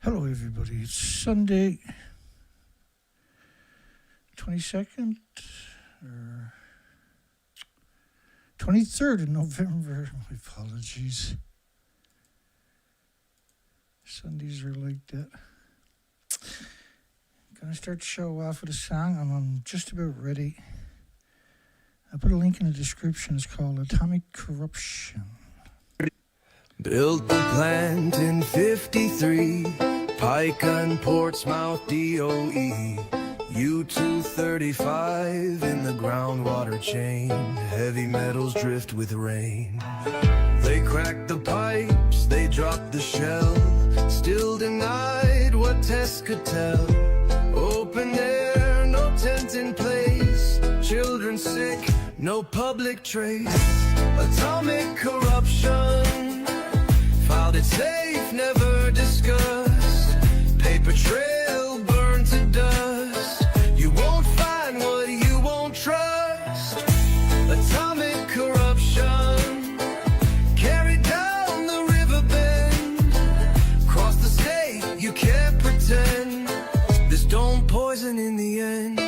Hello, everybody. It's Sunday, 22nd or 23rd of November. My apologies. Sundays are like that. Gonna start the show off with a song. I'm just about ready. I put a link in the description. It's called Atomic Corruption. Built the plant in 53, Pike and Portsmouth DOE, U-235 in the groundwater chain, heavy metals drift with rain. They cracked the pipes, they dropped the shell, still denied what tests could tell. Open air, no tent in place, children sick, no public trace. Atomic corruption, filed it safe, never discussed. Paper trail burned to dust. You won't find what you won't trust. Atomic corruption, carried down the river bend. Across the state, you can't pretend this don't poison in the end.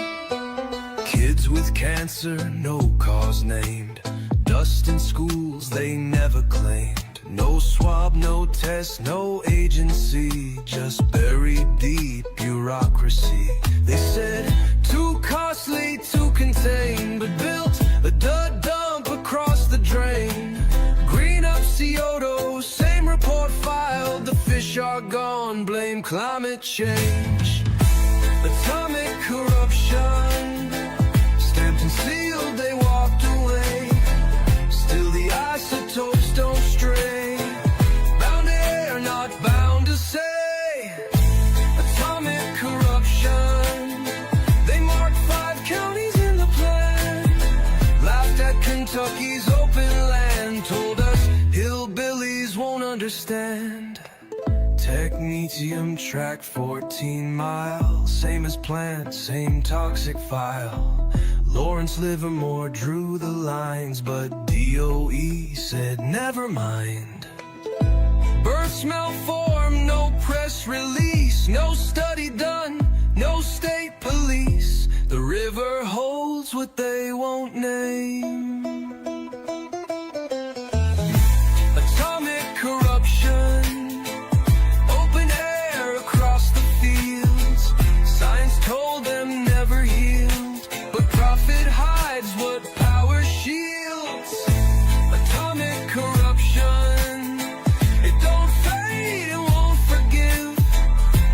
Kids with cancer, no cause named. Dust in schools they never claimed. No swab, no test, no agency, just buried deep bureaucracy. They said too costly to contain, but built a dud dump across the drain. Green up CO2, same report filed. The fish are gone, blame climate change. Atomic corruption, stamped and sealed, they walked away. Still the isotopes don't stray. Bound to air, not bound to say. Atomic corruption, they marked 5 counties in the plan. Laughed at Kentucky's open land, told us hillbillies won't understand. Technetium tracked 14 miles, same as plant, same toxic file. Lawrence Livermore drew the lines, but DOE said never mind. Births malformed, no press release, no study done, no state police. The river holds what they won't name. Atomic corruption, open air across the fields. Science told them never yield, but profit hides what power shields. Atomic corruption, it don't fade, it won't forgive.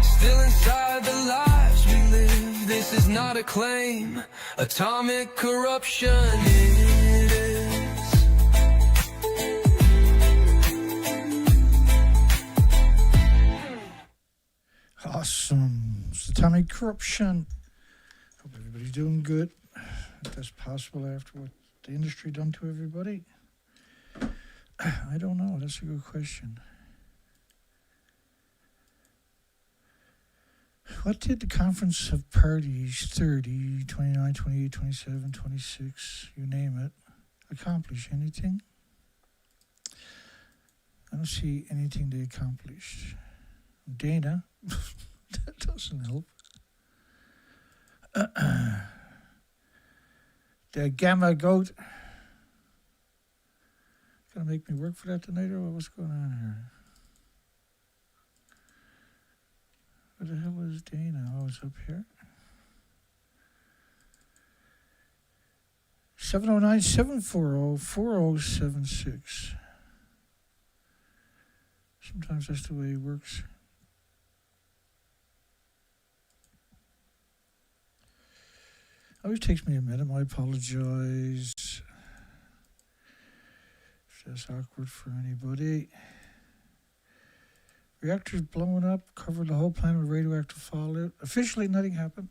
Still inside the lives we live. This is not a claim. Atomic corruption, it is. Awesome. It's Atomic Corruption. Hope everybody's doing good. If that's possible after what the industry done to everybody. I don't know. That's a good question. What did the Conference of Parties 30, 29, 28, 27, 26, you name it, accomplish? Anything? I don't see anything they accomplished. Dana, that doesn't help. The Gamma Goat. Gonna make me work for that tonight, or what's going on here? Where the hell is Dana? Oh, it's up here. 709-740-4076. Sometimes that's the way it works. Always takes me a minute. I apologize if that's awkward for anybody. Reactors blowing up, covered the whole planet with radioactive fallout. Officially, nothing happened.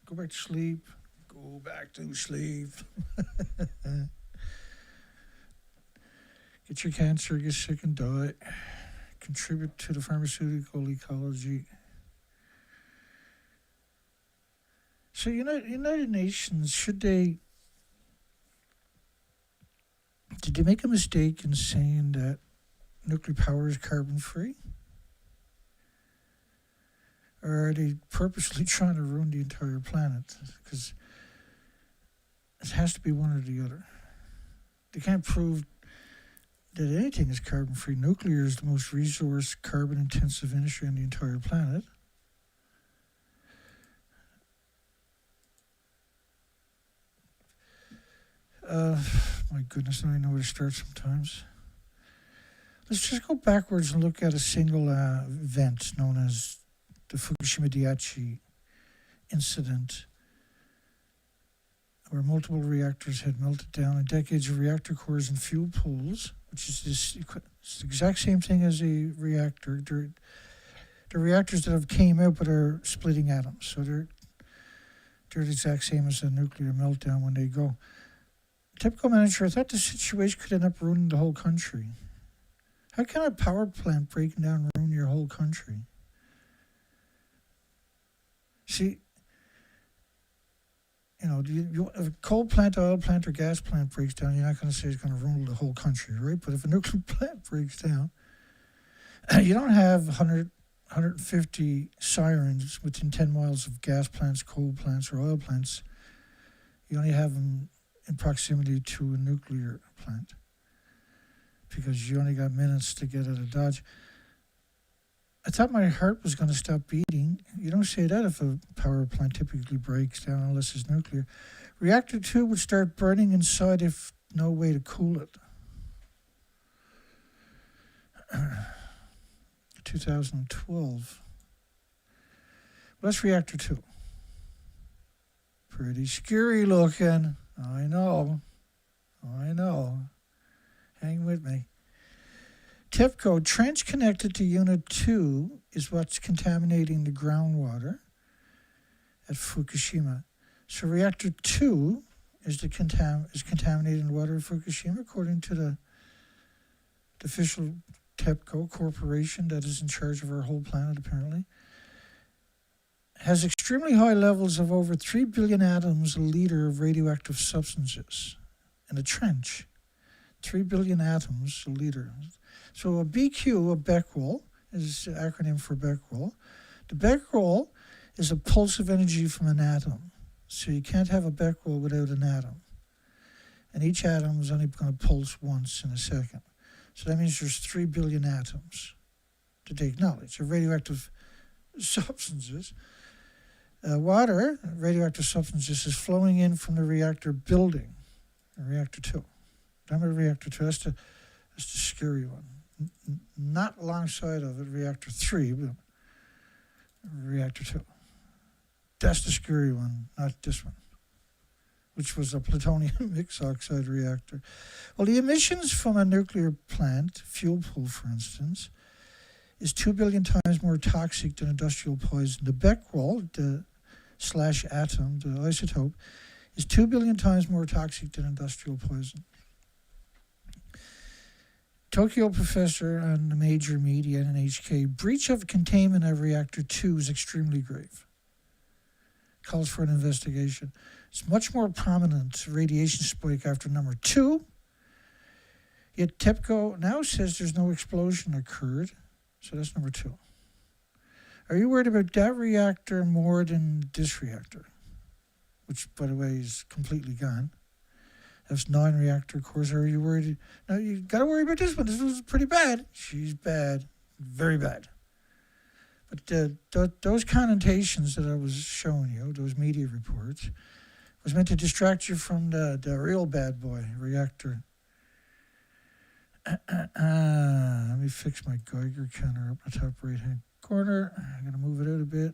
Go back to sleep. Go back to sleep. Get your cancer, get sick and die. Contribute to the pharmaceutical ecology. So United Nations, did they make a mistake in saying that nuclear power is carbon free? Or are they purposely trying to ruin the entire planet? Because it has to be one or the other. They can't prove that anything is carbon-free. Nuclear is the most resource carbon-intensive industry on the entire planet. My goodness, I don't even know where to start sometimes. Let's just go backwards and look at a single event known as the Fukushima Daiichi incident, where multiple reactors had melted down and decades of reactor cores and fuel pools, which is it's the exact same thing as a reactor. They're reactors that have came out but are splitting atoms, so they're the exact same as a nuclear meltdown when they go. Typical manager, I thought the situation could end up ruining the whole country. How can a power plant breaking down ruin your whole country? See, if a coal plant, oil plant, or gas plant breaks down, you're not going to say it's going to ruin the whole country, right? But if a nuclear plant breaks down, you don't have 150 sirens within 10 miles of gas plants, coal plants, or oil plants. You only have them in proximity to a nuclear plant because you only got minutes to get out of Dodge. I thought my heart was going to stop beating. You don't say that if a power plant typically breaks down unless it's nuclear. Reactor 2 would start burning inside if no way to cool it. 2012. Well, that's Reactor 2. Pretty scary looking. I know. Hang with me. TIPCO, trench connected to Unit 2 is what's contaminating the groundwater at Fukushima. So Reactor 2 is contaminating the water of Fukushima, according to the official TEPCO corporation that is in charge of our whole planet, apparently. Has extremely high levels of over 3 billion atoms a liter of radioactive substances in a trench. 3 billion atoms a liter. So a BQ, a Becquerel, is the acronym for Becquerel. The Becquerel is a pulse of energy from an atom. So you can't have a Becquerel without an atom. And each atom is only going to pulse once in a second. So that means there's 3 billion atoms to take knowledge of radioactive substances. Water, radioactive substances, is flowing in from the reactor building, Reactor 2. Remember Reactor 2? That's the scary one. Not alongside of it, Reactor 3, but Reactor 2. That's the scary one, not this one, which was a plutonium mixed oxide reactor. Well, the emissions from a nuclear plant, fuel pool for instance, is 2 billion times more toxic than industrial poison. The Becquerel, the /atom, the isotope, is 2 billion times more toxic than industrial poison. Tokyo professor on the major media and NHK, breach of containment of Reactor 2 is extremely grave. Calls for an investigation. It's much more prominent radiation spike after number 2. Yet TEPCO now says there's no explosion occurred. So that's number 2. Are you worried about that reactor more than this reactor? Which, by the way, is completely gone. That's 9 reactor cores. Are you worried? No, you got to worry about this one. This was pretty bad. She's bad. Very bad. But those connotations that I was showing you, those media reports, was meant to distract you from the real bad boy, reactor. Let me fix my Geiger counter up in the top right-hand corner. I'm going to move it out a bit.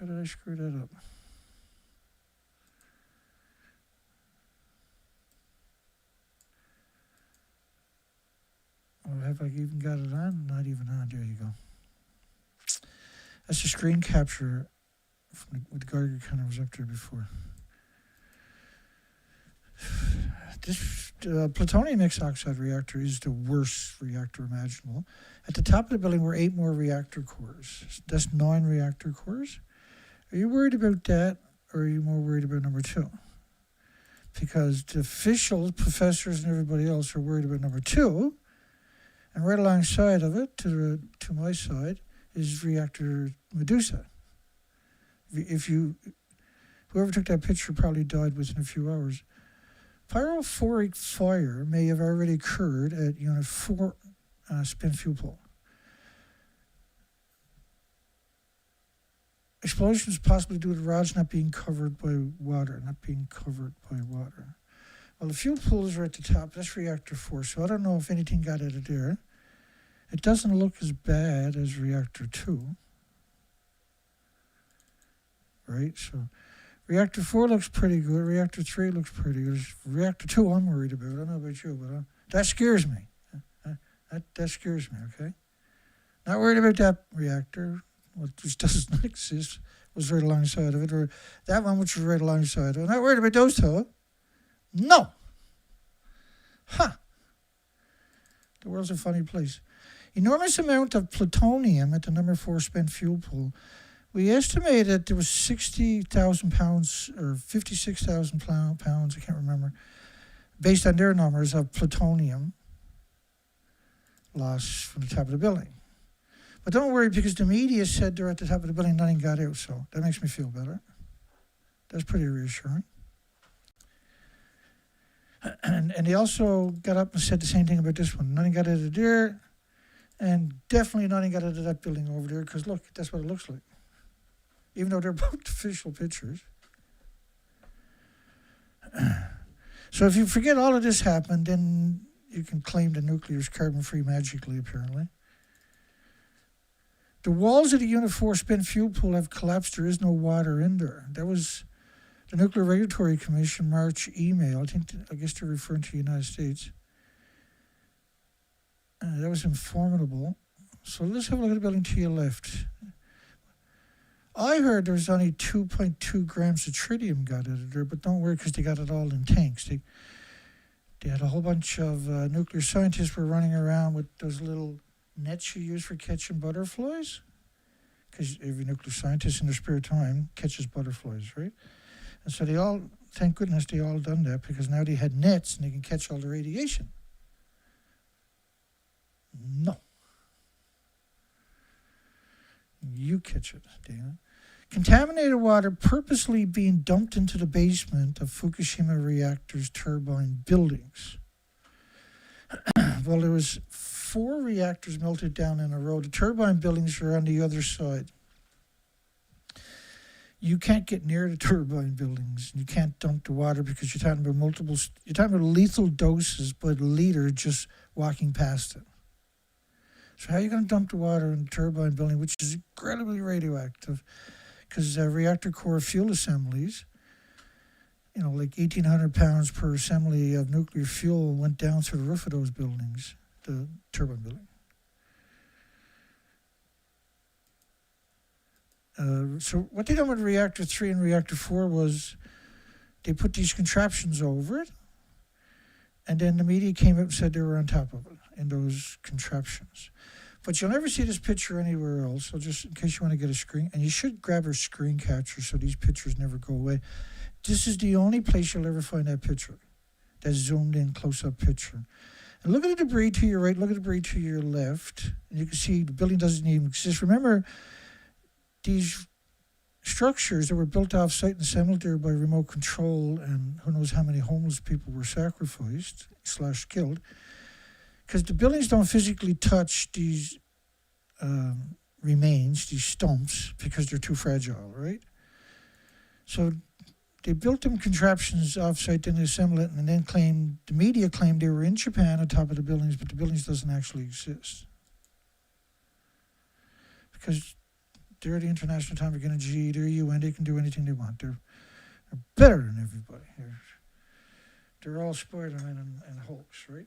How did I screw that up? Oh, have I even got it on? Not even on. There you go. That's the screen capture with the Geiger counter was up there before. This plutonium mixed oxide reactor is the worst reactor imaginable. At the top of the building were 8 more reactor cores. That's 9 reactor cores. Are you worried about that, or are you more worried about number 2? Because the officials, professors, and everybody else are worried about number 2, And right alongside of it, to my side, is reactor Medusa. Whoever took that picture probably died within a few hours. Pyrophoric fire may have already occurred at Unit 4 spent fuel pool. Explosions possibly due to rods not being covered by water, Well, the fuel pools are at the top. That's reactor 4, so I don't know if anything got out of there. It doesn't look as bad as reactor 2. Right, so reactor 4 looks pretty good. Reactor 3 looks pretty good. Reactor 2 I'm worried about. I don't know about you, but that scares me. That scares me, okay? Not worried about that reactor, which doesn't exist, was right alongside of it, or that one which was right alongside of it. Not worried about those two. No. The world's a funny place. Enormous amount of plutonium at the number 4 spent fuel pool. We estimated there was 60,000 pounds or 56,000 pounds, I can't remember, based on their numbers of plutonium lost from the top of the building. But don't worry, because the media said they're at the top of the building, nothing got out, so that makes me feel better. That's pretty reassuring. And they also got up and said the same thing about this one. Nothing got out of there, and definitely nothing got out of that building over there, because look, that's what it looks like. Even though they're both official pictures. So if you forget all of this happened, then you can claim the nuclear is carbon-free magically, apparently. The walls of the Unit 4 spent fuel pool have collapsed. There is no water in there. That was the Nuclear Regulatory Commission March email. I guess they're referring to the United States. That was informative. So let's have a look at the building to your left. I heard there was only 2.2 grams of tritium got out of there, but don't worry, because they got it all in tanks. They had a whole bunch of nuclear scientists were running around with those little nets you use for catching butterflies, because every nuclear scientist in their spare time catches butterflies, right? And so they all, thank goodness they all done that, because now they had nets and they can catch all the radiation. No. You catch it, Dana. Contaminated water purposely being dumped into the basement of Fukushima reactors turbine buildings. Well, there was 4 reactors melted down in a row. The turbine buildings are on the other side. You can't get near the turbine buildings. You can't dump the water because you're talking about lethal doses by the liter just walking past it. So how are you going to dump the water in the turbine building, which is incredibly radioactive? Because reactor core fuel assemblies, like 1,800 pounds per assembly of nuclear fuel went down through the roof of those buildings, the turbine building. So what they done with reactor 3 and reactor 4 was they put these contraptions over it, and then the media came out and said they were on top of it in those contraptions. But you'll never see this picture anywhere else, so just in case you want to get a screen, and you should grab a screen catcher so these pictures never go away. This is the only place you'll ever find that picture, that zoomed in close-up picture. And look at the debris to your right, look at the debris to your left, and you can see the building doesn't even exist. Remember, these structures that were built off-site and assembled there by remote control, and who knows how many homeless people were sacrificed / killed, because the buildings don't physically touch these remains, these stumps, because they're too fragile, right? So they built them contraptions off-site, then they assembled it, and then the media claimed they were in Japan on top of the buildings, but the buildings doesn't actually exist. Because they're the International Atomic Energy, they're UN, they can do anything they want. They're better than everybody. They're all Spider-Man and Hulks, right?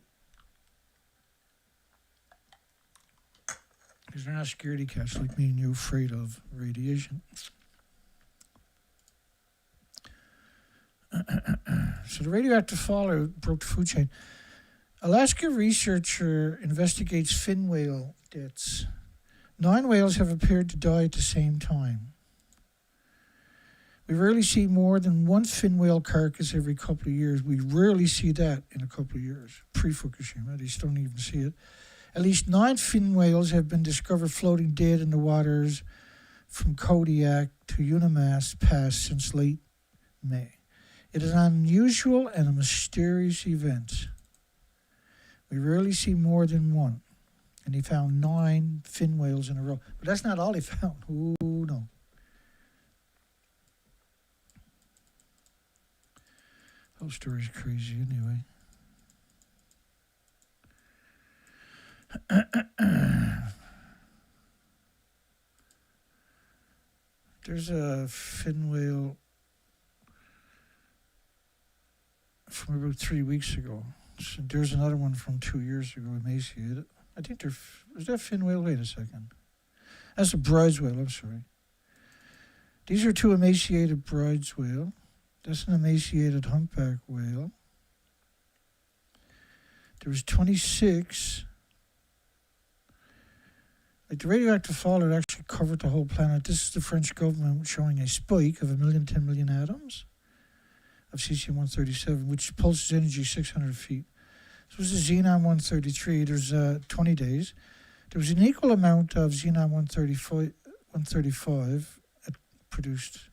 Because they're not scaredy cats like me and you, afraid of radiation. So the radioactive fallout broke the food chain. Alaska researcher investigates fin whale deaths. 9 whales have appeared to die at the same time. We rarely see more than 1 fin whale carcass every couple of years. We rarely see that in a couple of years. Pre-Fukushima, they still don't even see it. At least 9 fin whales have been discovered floating dead in the waters from Kodiak to Unimas Pass since late May. It is an unusual and a mysterious event. We rarely see more than one. And he found 9 fin whales in a row. But that's not all he found. Oh, no. The whole story's crazy anyway. There's a fin whale from about 3 weeks ago. So there's another one from 2 years ago, emaciated. I think is that fin whale? Wait a second. That's a bride's whale, I'm sorry. These are 2 emaciated bride's whale. That's an emaciated humpback whale. There was 26. Like the radioactive fallout actually covered the whole planet. This is the French government showing a spike of 10 million atoms of cesium-137, which pulses energy 600 feet. This was the xenon-133. There's 20 days. There was an equal amount of xenon-135 produced.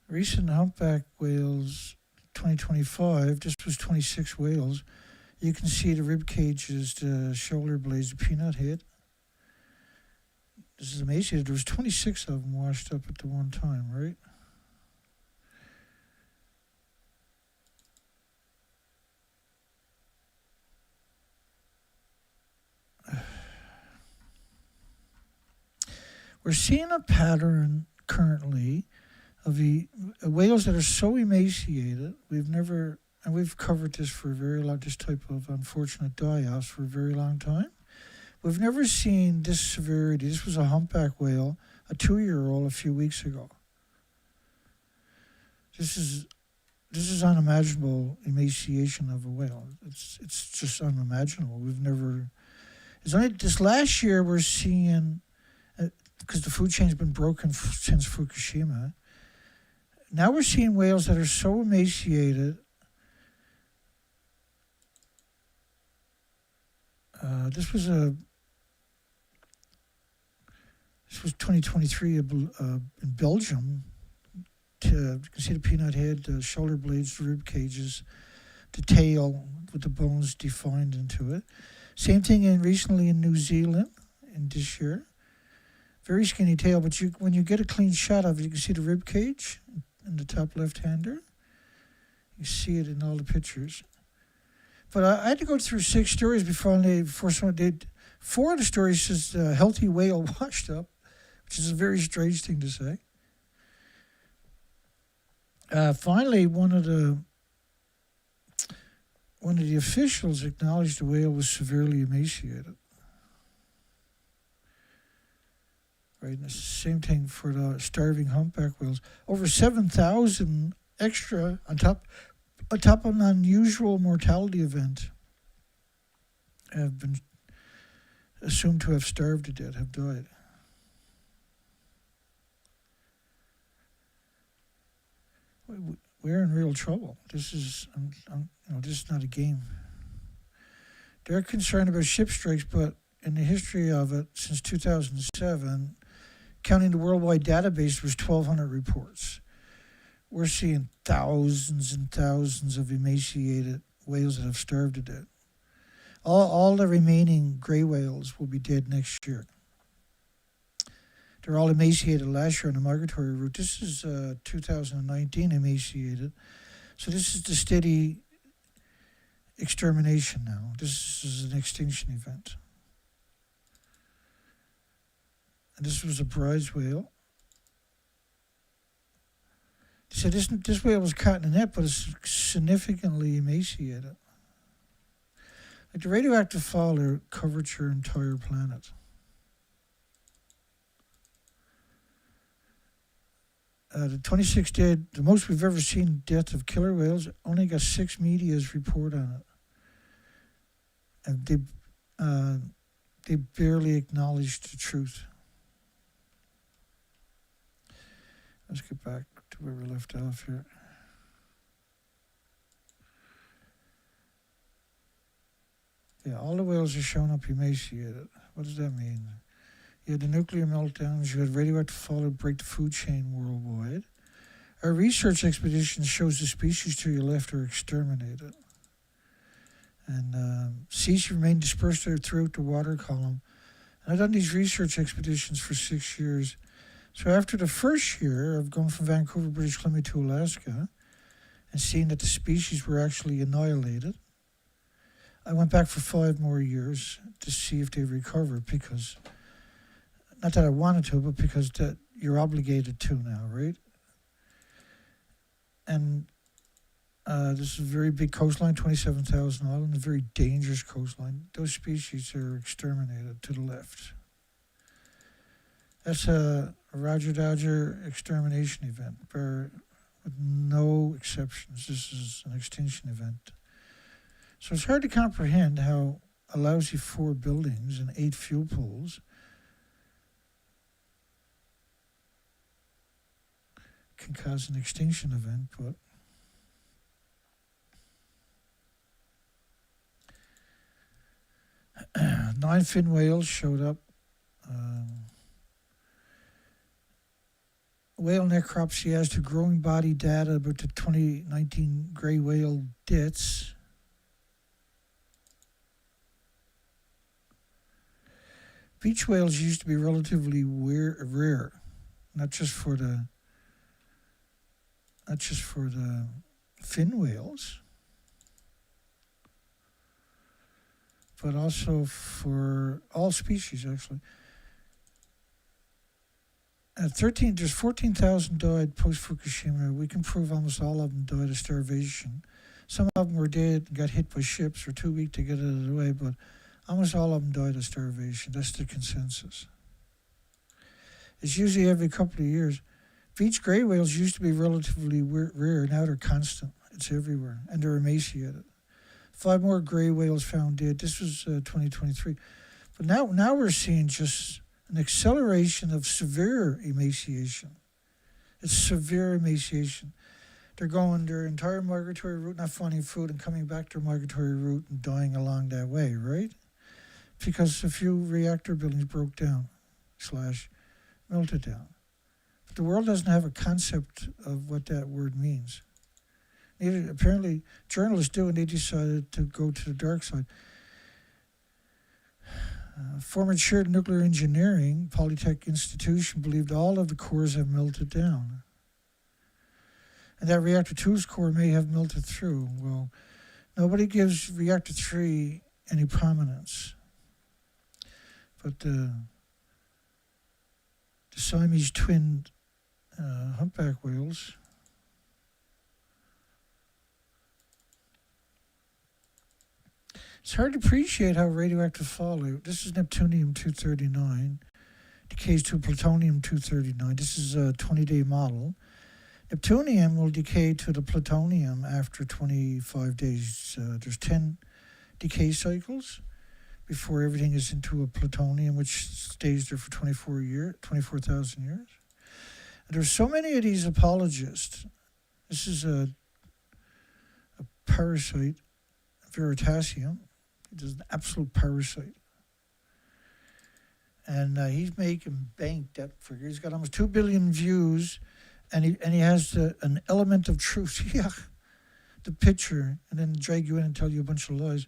Recent humpback whales, 2025, this was 26 whales. You can see the rib cages, the shoulder blades, the peanut head. This is amazing. There was 26 of them washed up at the one time, right? We're seeing a pattern currently of the whales that are so emaciated. We've covered this for a very long, this type of unfortunate die-offs for a very long time. We've never seen this severity. This was a humpback whale, a 2-year-old a few weeks ago. This is unimaginable emaciation of a whale. It's just unimaginable. It's only this last year we're seeing, because the food chain's been broken since Fukushima. Now we're seeing whales that are so emaciated. This was 2023 in Belgium. You can see the peanut head, the shoulder blades, the rib cages, the tail with the bones defined into it. Same thing recently in New Zealand in this year. Very skinny tail, but when you get a clean shot of it, you can see the rib cage in the top left-hander. You see it in all the pictures. But I had to go through 6 stories before someone did. 4 of the stories says healthy whale washed up, which is a very strange thing to say. Finally, one of the officials acknowledged the whale was severely emaciated. Right, and it's the same thing for the starving humpback whales. Over 7,000 extra on top of an unusual mortality event have been assumed to have starved to death, have died. We're in real trouble. This is not a game. They're concerned about ship strikes, but in the history of it, since 2007, counting the worldwide database, there was 1,200 reports. We're seeing thousands and thousands of emaciated whales that have starved to death. All the remaining gray whales will be dead next year. They're all emaciated last year on the migratory route. This is 2019 emaciated. So this is the steady extermination now. This is an extinction event. And this was a prize whale. They said this whale was caught in a net, but it's significantly emaciated. Like the radioactive fallout covered your entire planet. The 26 dead, the most we've ever seen death of killer whales, only got 6 media's report on it. And they barely acknowledged the truth. Let's get back to where we left off here. Yeah, all the whales are showing up emaciated. What does that mean? You had the nuclear meltdowns, you had radioactive fallout break the food chain worldwide. Our research expedition shows the species to your left are exterminated. And species remain dispersed throughout the water column. And I've done these research expeditions for 6 years. So after the first year of going from Vancouver, British Columbia to Alaska and seeing that the species were actually annihilated, I went back for 5 more years to see if they recovered because, not that I wanted to, but because that you're obligated to now, right? And this is a very big coastline, 27,000 islands, a very dangerous coastline. Those species are exterminated to the left. That's a Roger Dodger extermination event, with no exceptions. This is an extinction event. So it's hard to comprehend how a lousy 4 buildings and 8 fuel pools can cause an extinction event, but nine fin whales showed up. Whale necropsy has to growing body data about the 2019 grey whale deaths. Beach whales used to be relatively rare, not just for the fin whales, but also for all species, actually. There's 14,000 died post-Fukushima. We can prove almost all of them died of starvation. Some of them were dead and got hit by ships or too weak to get out of the way, but almost all of them died of starvation. That's the consensus. It's usually every couple of years. Beach gray whales used to be relatively rare. Now they're constant. It's everywhere. And they're emaciated. 5 more gray whales found dead. This was 2023. But now we're seeing just an acceleration of severe emaciation. It's severe emaciation. They're going their entire migratory route, not finding food, and coming back to their migratory route and dying along that way, right? Because a few reactor buildings broke down, / melted down. But the world doesn't have a concept of what that word means. Apparently, journalists do, and they decided to go to the dark side. Former chair of nuclear engineering, Polytech Institution, believed all of the cores have melted down. And that reactor 2's core may have melted through. Well, nobody gives reactor 3 any prominence. But the Siamese twin humpback whales it's hard to appreciate how radioactive fallout. This is Neptunium-239, decays to plutonium-239. This is a 20-day model. Neptunium will decay to the plutonium after 25 days. There's 10 decay cycles before everything is into a plutonium, which stays there for 24,000 years. And there's so many of these apologists. This is a parasite, Veritasium. It is an absolute parasite. And he's making bank that figure. He's got almost 2 billion views, and he has an element of truth. Yeah, the picture, and then drag you in and tell you a bunch of lies,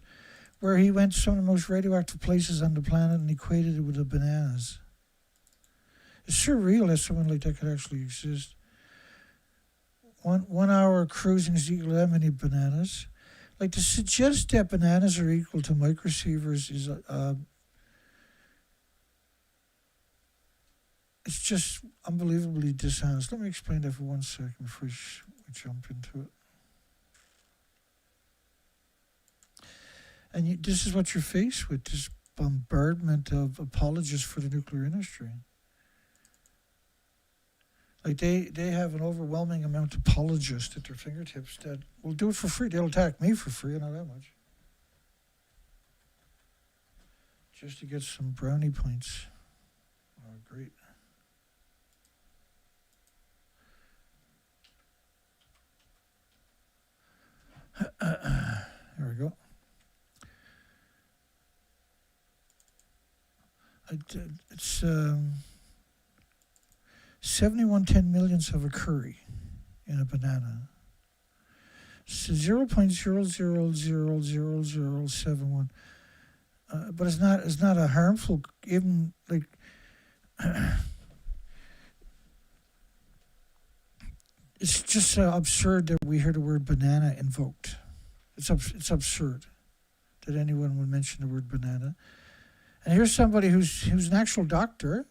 where he went to some of the most radioactive places on the planet and equated it with the bananas. It's surreal that someone like that could actually exist. 1 hour cruising is equal to that many bananas. Like, to suggest that bananas are equal to microsieverts is it's just unbelievably dishonest. Let me explain that for 1 second before we jump into it. And this is what you're faced with, this bombardment of apologists for the nuclear industry. Like, they have an overwhelming amount of apologists at their fingertips that will do it for free. They'll attack me for free, I know that much. Just to get some brownie points. Oh, great. There we go. It's 71 10 millionths of a curry in a banana. So 0.000071. But it's not a harmful, even like it's just absurd that we hear the word banana invoked. It's absurd that anyone would mention the word banana. And here's somebody who's an actual doctor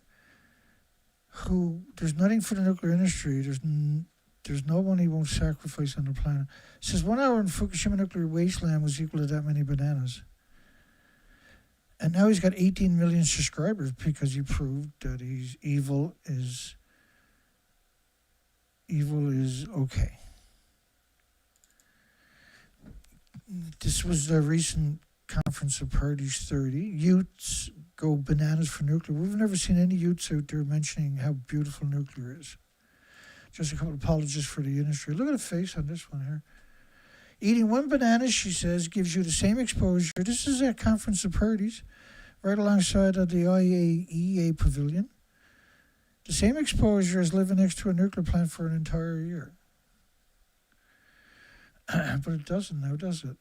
who, there's nothing for the nuclear industry. There's no one he won't sacrifice on the planet. Says 1 hour in Fukushima nuclear wasteland was equal to that many bananas. And now he's got 18 million subscribers because he proved that evil is okay. This was the recent Conference of Parties 30. Youths go bananas for nuclear. We've never seen any youths out there mentioning how beautiful nuclear is. Just a couple of apologists for the industry. Look at the face on this one here. Eating one banana, she says, gives you the same exposure. This is at Conference of Parties, right alongside of the IAEA pavilion. The same exposure as living next to a nuclear plant for an entire year. But it doesn't now, does it?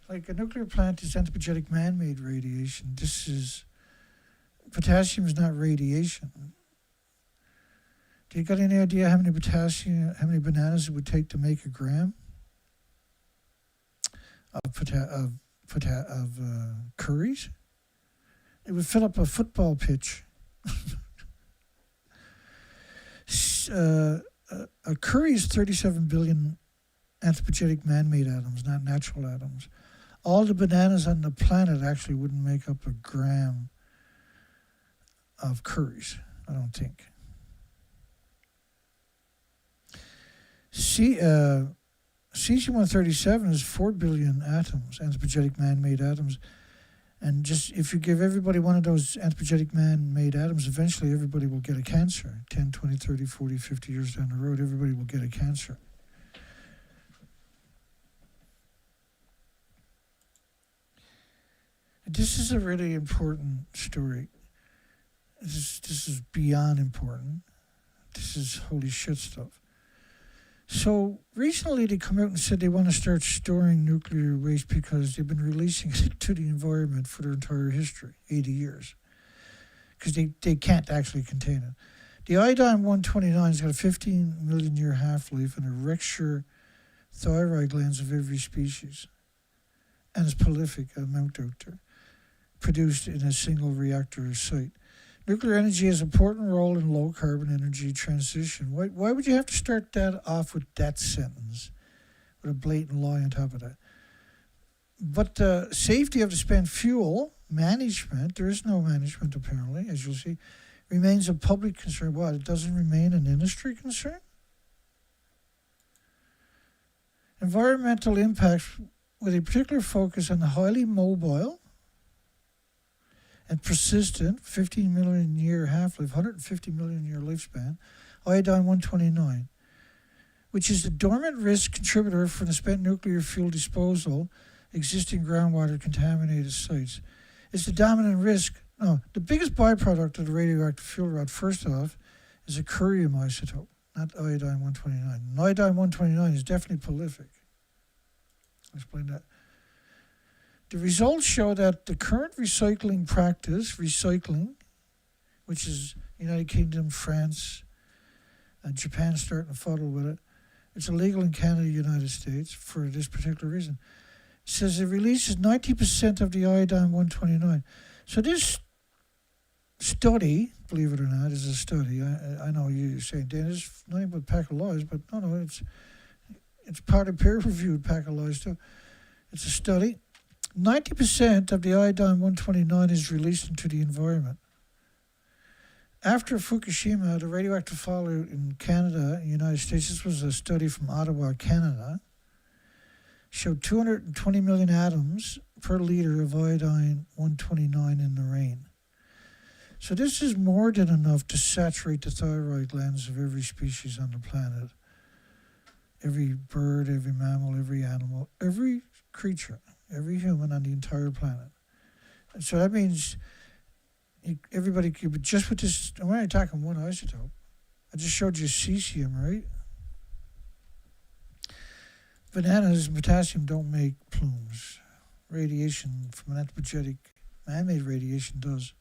Like a nuclear plant is anthropogenic man-made radiation. Potassium is not radiation. Do you got any idea how many bananas it would take to make a gram of curries? It would fill up a football pitch. A curry is 37 billion anthropogenic man-made atoms, not natural atoms. All the bananas on the planet actually wouldn't make up a gram of curries, I don't think. Cesium-137 is 4 billion atoms, anthropogenic man-made atoms. And just if you give everybody one of those anthropogenic man-made atoms, eventually everybody will get a cancer. 10, 20, 30, 40, 50 years down the road, everybody will get a cancer. This is a really important story. This is beyond important. This is holy shit stuff. So recently they come out and said they want to start storing nuclear waste because they've been releasing it to the environment for their entire history, 80 years, because they can't actually contain it. The iodine-129 has got a 15 million year half-life and a rexure thyroid glands of every species. And it's prolific amount out there, produced in a single reactor site. Nuclear energy has an important role in low-carbon energy transition. Why would you have to start that off with that sentence, with a blatant lie on top of that? But the safety of the spent fuel management, there is no management apparently, as you'll see, remains a public concern. What, it doesn't remain an industry concern? Environmental impacts with a particular focus on the highly mobile and persistent 15 million year half-life, 150 million year lifespan, iodine-129, which is the dormant risk contributor for the spent nuclear fuel disposal existing groundwater contaminated sites. It's the dominant risk. No, the biggest byproduct of the radioactive fuel rod, first off, is a curium isotope, not iodine-129. And iodine-129 is definitely prolific. I'll explain that. The results show that the current recycling practice, which is United Kingdom, France, and Japan starting to follow with it, it's illegal in Canada, United States, for this particular reason. It says it releases 90% of the iodine-129. So this study, believe it or not, is a study. I know you're saying, Dan, it's nothing but a pack of lies, but no, it's part of peer-reviewed pack of lies too. It's a study. 90% of the iodine-129 is released into the environment. After Fukushima, the radioactive fallout in Canada, United States, this was a study from Ottawa, Canada, showed 220 million atoms per liter of iodine-129 in the rain. So this is more than enough to saturate the thyroid glands of every species on the planet. Every bird, every mammal, every animal, every creature, every human on the entire planet. So that means everybody could, just with this, I'm only talking one isotope. I just showed you cesium, right? Bananas and potassium don't make plumes. Radiation from an anthropogenic man-made radiation does.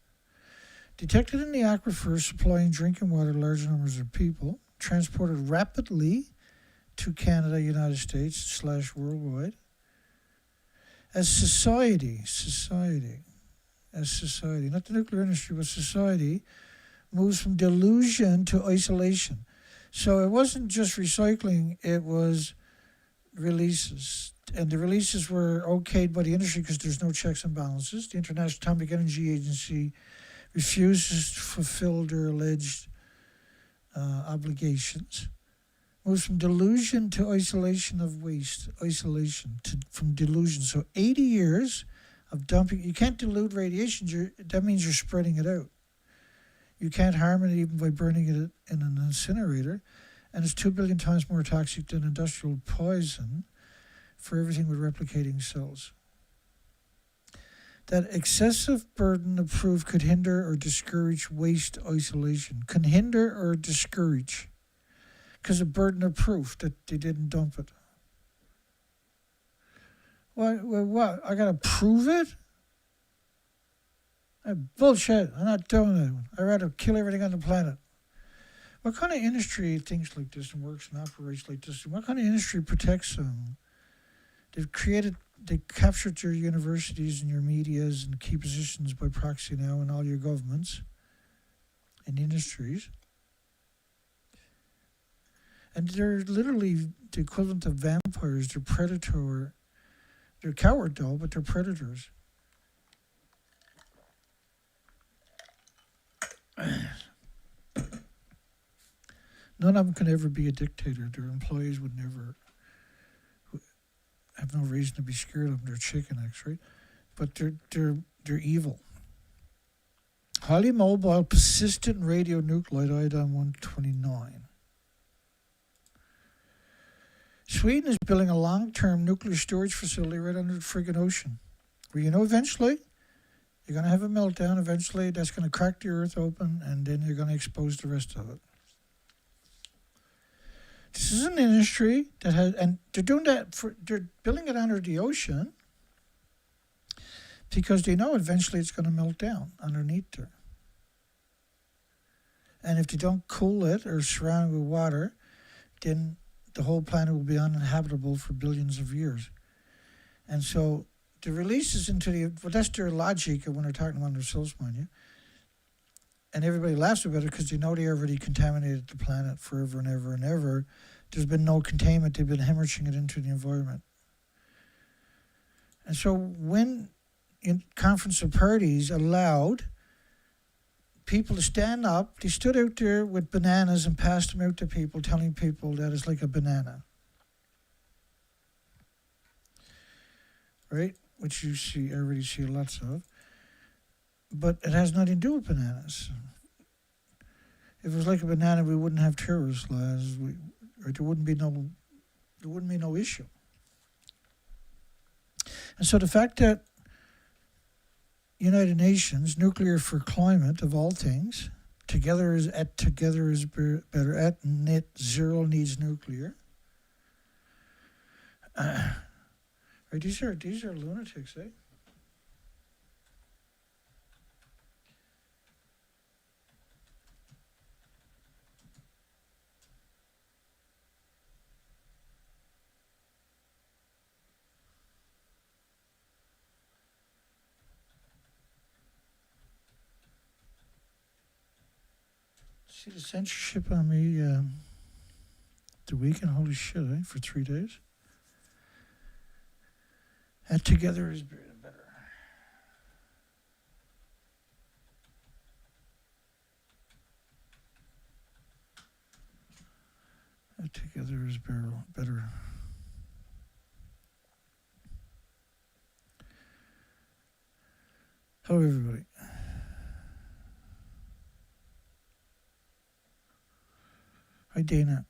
Detected in the aquifer supplying drinking water to large numbers of people, transported rapidly to Canada, United States / worldwide. As society, not the nuclear industry, but society, moves from delusion to isolation. So it wasn't just recycling, it was releases. And the releases were okayed by the industry because there's no checks and balances. The International Atomic Energy Agency refuses to fulfill their alleged obligations. Moves from delusion to isolation of waste. From delusion. So 80 years of dumping. You can't dilute radiation. That means you're spreading it out. You can't harm it even by burning it in an incinerator. And it's 2 billion times more toxic than industrial poison for everything with replicating cells. That excessive burden of proof could hinder or discourage waste isolation. Can hinder or discourage. Because of burden of proof that they didn't dump it. What? I got to prove it? Bullshit. I'm not doing it. I'd rather kill everything on the planet. What kind of industry thinks like this and works and operates like this? What kind of industry protects them? They captured your universities and your medias and key positions by proxy now in all your governments and industries. And they're literally the equivalent of vampires. They're predator. They're coward though, but they're predators. None of them can ever be a dictator. Their employees would never have no reason to be scared of them. They're chicken eggs, right? But they're evil. Highly mobile, persistent radionuclide iodine-129. Sweden is building a long-term nuclear storage facility right under the friggin' ocean. Where eventually you're going to have a meltdown. Eventually that's going to crack the earth open and then you're going to expose the rest of it. This is an industry that has, and they're doing that they're building it under the ocean because they know eventually it's going to melt down underneath there. And if they don't cool it or surround it with water, then the whole planet will be uninhabitable for billions of years. And so the releases that's their logic when they're talking about themselves, mind you. And everybody laughs about it because they know they already contaminated the planet forever and ever and ever. There's been no containment. They've been hemorrhaging it into the environment. And so when conference of parties allowed people to stand up, they stood out there with bananas and passed them out to people, telling people that it's like a banana. Right? Which you already see lots of. But it has nothing to do with bananas. If it was like a banana, we wouldn't have terrorist laws. There wouldn't be no issue. And so the fact that United Nations, nuclear for climate of all things, together is better. At net zero needs nuclear. Right? These are lunatics, eh? See the censorship on me the weekend? Holy shit, eh? For 3 days. That together is better. That together is better. Hello, everybody. Hi, Dana.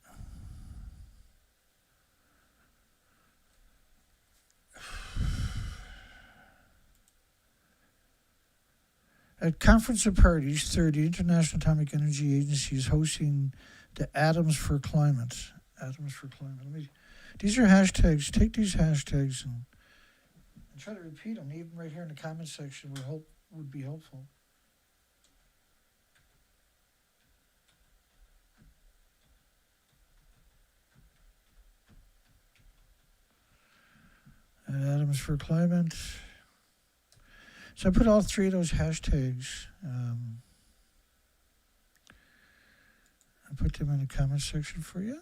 At Conference of Parties 30, International Atomic Energy Agency is hosting the Atoms for Climate. Atoms for Climate. These are hashtags. Take these hashtags and try to repeat them, even right here in the comment section would be helpful. Atoms for Climate. So I put all three of those hashtags. I put them in the comment section for you.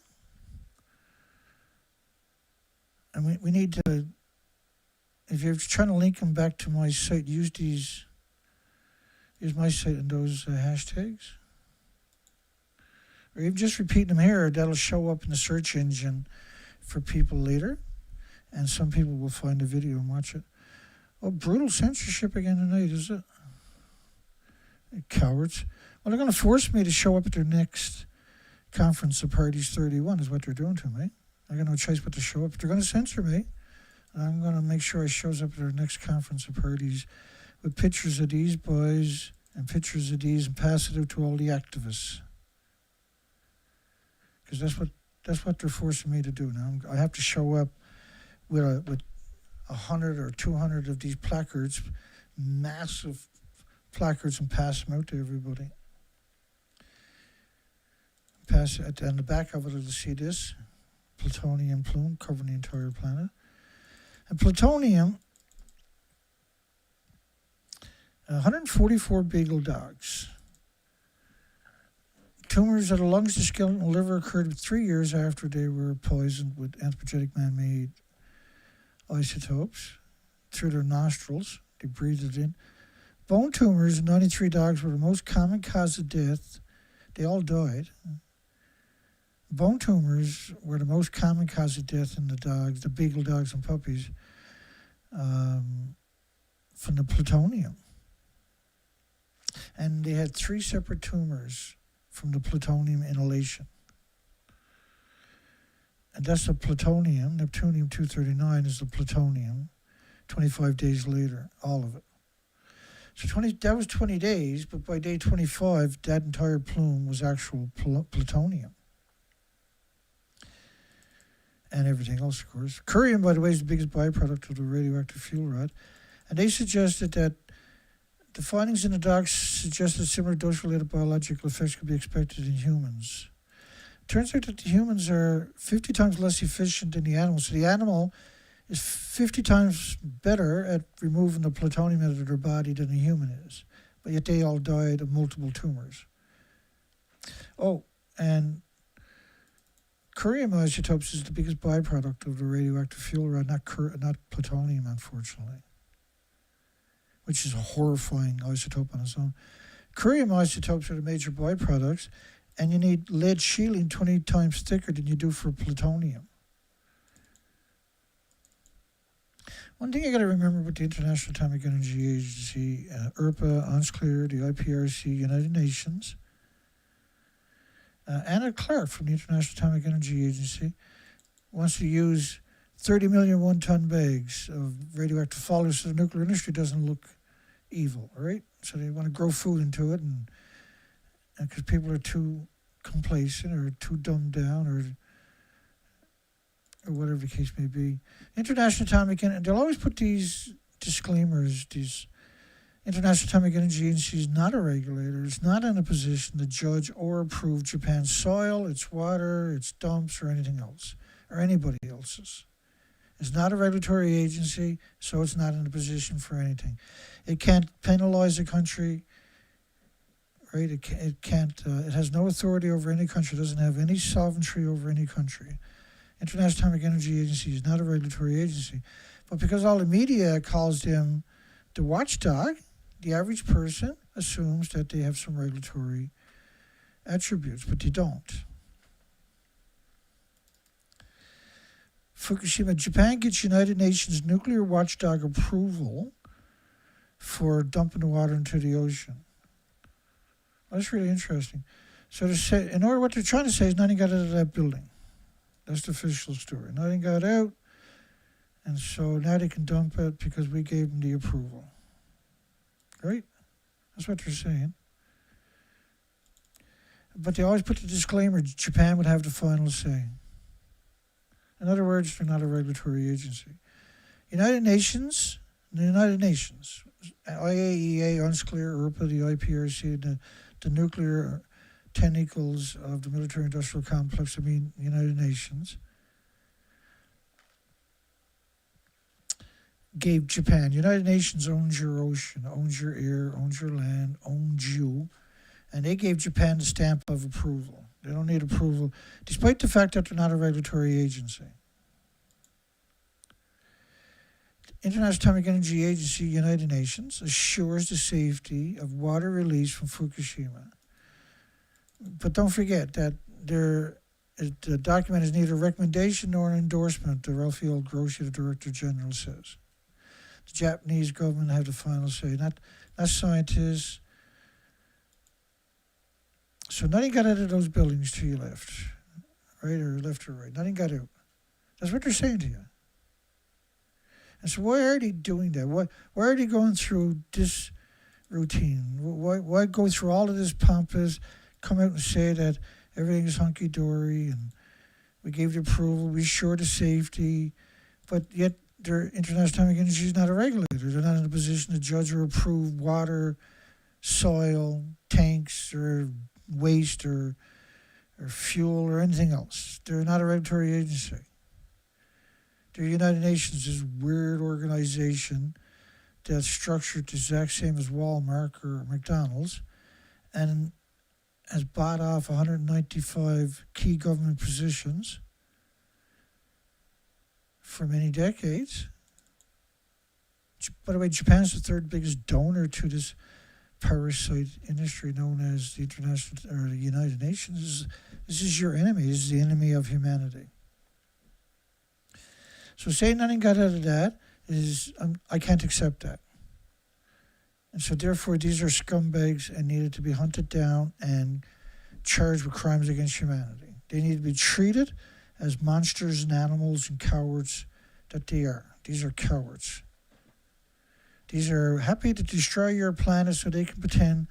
And we need to, if you're trying to link them back to my site, use my site and those hashtags. Or even just repeat them here, that'll show up in the search engine for people later. And some people will find the video and watch it. Oh, brutal censorship again tonight, is it? Cowards. Well, they're going to force me to show up at their next Conference of Parties 31 is what they're doing to me. I got no choice but to show up. They're going to censor me. And I'm going to make sure I shows up at their next Conference of Parties with pictures of these boys and pictures of these and pass it out to all the activists. Because that's what they're forcing me to do now. I have to show up with 100 or 200 of these placards, massive placards, and pass them out to everybody. Pass it, on the back of it, you'll see this plutonium plume covering the entire planet. And plutonium, 144 beagle dogs. Tumors of the lungs, the skeleton, and liver occurred 3 years after they were poisoned with anthropogenic man-made isotopes through their nostrils. They breathed it in. Bone tumors in 93 dogs were the most common cause of death. They all died. Bone tumors were the most common cause of death in the dogs, the beagle dogs and puppies, from the plutonium. And they had 3 separate tumors from the plutonium inhalation. And that's the plutonium. Neptunium-239 is the plutonium. 25 days later, all of it. So that was 20 days, but by day 25, that entire plume was actual plutonium. And everything else, of course. Curium, by the way, is the biggest byproduct of the radioactive fuel rod. And they suggested that the findings in the dogs suggested similar dose-related biological effects could be expected in humans. Turns out that the humans are 50 times less efficient than the animals. So the animal is 50 times better at removing the plutonium out of their body than a human is. But yet they all died of multiple tumors. Oh, and curium isotopes is the biggest byproduct of the radioactive fuel rod, not plutonium, unfortunately, which is a horrifying isotope on its own. Curium isotopes are the major byproducts, and you need lead shielding 20 times thicker than you do for plutonium. One thing you got to remember with the International Atomic Energy Agency, IRPA, UNSCLEAR, the IPRC, United Nations, Anna Clark from the International Atomic Energy Agency wants to use 30 million one-ton bags of radioactive foliage so the nuclear industry doesn't look evil, all right? So they want to grow food into it, and because people are too complacent or too dumbed down or whatever the case may be. International Atomic Energy, they'll always put these disclaimers, these International Atomic Energy Agency is not a regulator. It's not in a position to judge or approve Japan's soil, its water, its dumps, or anything else, or anybody else's. It's not a regulatory agency, so it's not in a position for anything. It can't penalize a country, right? It can't. It has no authority over any country. It doesn't have any sovereignty over any country. International Atomic Energy Agency is not a regulatory agency, but because all the media calls them the watchdog, the average person assumes that they have some regulatory attributes, but they don't. Fukushima, Japan gets United Nations nuclear watchdog approval for dumping the water into the ocean. That's really interesting. So to say, in order, what they're trying to say is nothing got out of that building. That's the official story. Nothing got out, and so now they can dump it because we gave them the approval. Right? That's what they're saying. But they always put the disclaimer, Japan would have the final say. In other words, they're not a regulatory agency. The United Nations, IAEA, UNSCLEAR, ERPA, the IPRC, the nuclear tentacles of the military-industrial complex, United Nations, gave Japan. United Nations owns your ocean, owns your air, owns your land, owns you, and they gave Japan the stamp of approval. They don't need approval, despite the fact that they're not a regulatory agency. The International Atomic Energy Agency, United Nations, assures the safety of water released from Fukushima. But don't forget that the document is neither a recommendation nor an endorsement, Ralphio Grossi, the Director General, says. The Japanese government have the final say, not scientists. So nothing got out of those buildings to your left, right, or left or right. Nothing got out. That's what they're saying to you. And so why are they doing that? Why are they going through this routine? Why go through all of this pompous, come out and say that everything is hunky-dory and we gave the approval, we assured the safety, but yet their International Atomic Energy is not a regulator. They're not in a position to judge or approve water, soil, tanks, or waste, or fuel, or anything else. They're not a regulatory agency. The United Nations is a weird organization that's structured the exact same as Walmart or McDonald's and has bought off 195 key government positions for many decades. By the way, Japan's the third biggest donor to this parasite industry known as the the United Nations. This is your enemy. This is the enemy of humanity. So saying nothing got out of that is, I can't accept that. And so therefore these are scumbags and needed to be hunted down and charged with crimes against humanity. They need to be treated as monsters and animals and cowards that they are. These are cowards. These are happy to destroy your planet so they can pretend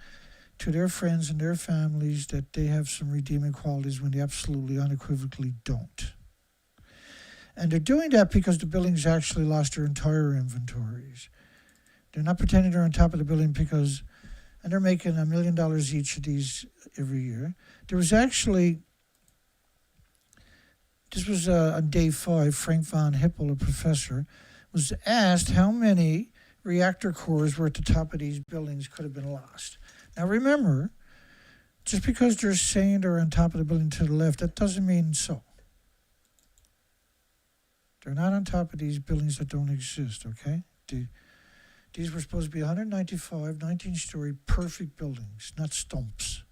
to their friends and their families that they have some redeeming qualities when they absolutely unequivocally don't. And they're doing that because the buildings actually lost their entire inventories. They're not pretending they're on top of the building because, and they're making $1 million each of these every year. There was actually, this was on day 5, Frank von Hippel, a professor, was asked how many reactor cores were at the top of these buildings could have been lost. Now remember, just because they're saying they're on top of the building to the left, that doesn't mean so. They're not on top of these buildings that don't exist, okay? These were supposed to be 195, 19-story perfect buildings, not stumps.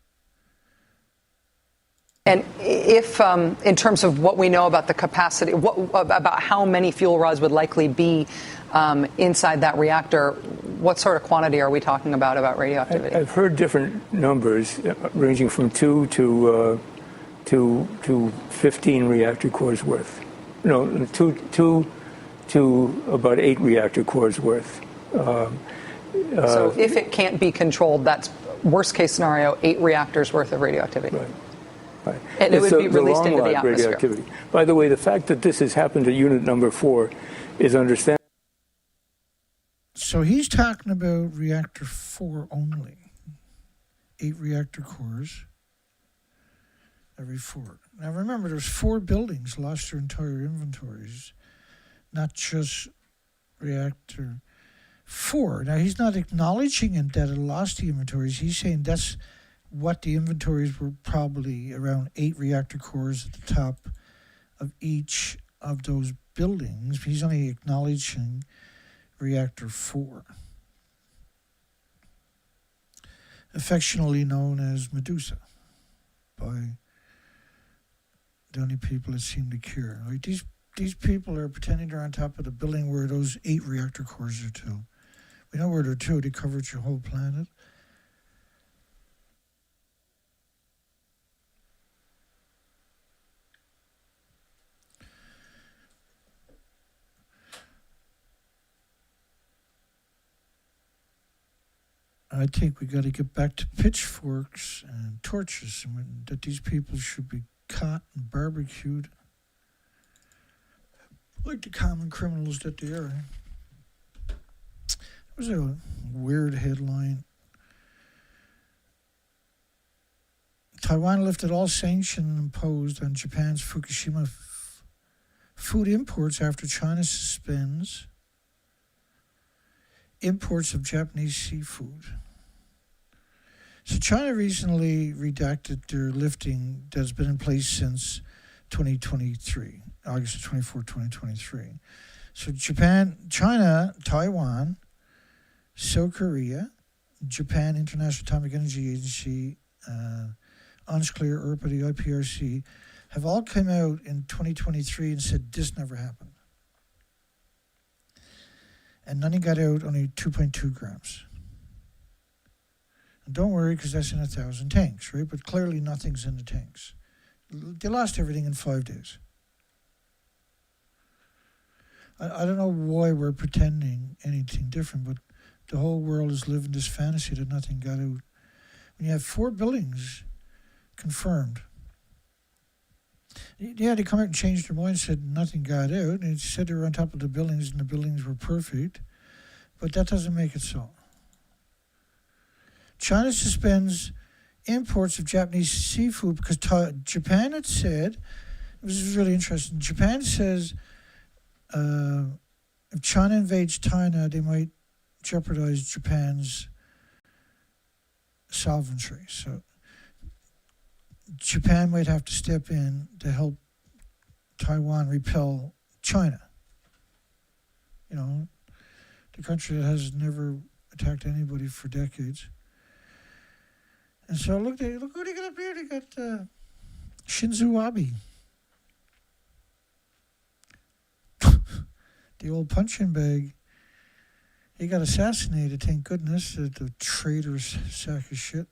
And if, in terms of what we know about the capacity, about how many fuel rods would likely be inside that reactor, what sort of quantity are we talking about radioactivity? I've heard different numbers ranging from 2 to 15 reactor cores worth. No, 2 to about 8 reactor cores worth. So if it can't be controlled, that's worst case scenario, 8 reactors worth of radioactivity. Right. Right. And it would be released into the atmosphere. Radioactivity. By the way, the fact that this has happened at unit number 4 is understandable. So he's talking about reactor 4 only. 8 reactor cores every 4. Now remember, there's 4 buildings lost their entire inventories, not just reactor 4. Now he's not acknowledging that it lost the inventories. He's saying that's what the inventories were, probably around 8 reactor cores at the top of each of those buildings. He's only acknowledging reactor 4, affectionately known as Medusa by the only people that seem to care. Like these people are pretending they're on top of the building where those 8 reactor cores are to. We know where they're to. They covered your whole planet. I think we got to get back to pitchforks and torches, and that these people should be caught and barbecued like the common criminals that they are. It was a weird headline. Taiwan lifted all sanctions imposed on Japan's Fukushima food imports after China suspends imports of Japanese seafood. So China recently redacted their lifting that's been in place since 2023, August 24, 2023. So Japan, China, Taiwan, South Korea, Japan International Atomic Energy Agency, UNSCLEAR, ERPA, the IPRC, have all come out in 2023 and said this never happened. And nothing got out, only 2.2 grams. And don't worry, because that's in 1,000 tanks, right? But clearly nothing's in the tanks. They lost everything in 5 days. I don't know why we're pretending anything different, but the whole world is living this fantasy that nothing got out. When you have 4 buildings confirmed, yeah, they come out and changed their mind, said nothing got out, and they said they were on top of the buildings and the buildings were perfect, but that doesn't make it so. China suspends imports of Japanese seafood because Japan had said, this is really interesting, Japan says if China invades China, they might jeopardize Japan's sovereignty. So Japan might have to step in to help Taiwan repel China. You know, the country that has never attacked anybody for decades. And so look who they got up here. They got Shinzo Abe. The old punching bag. He got assassinated, thank goodness, the traitorous sack of shit.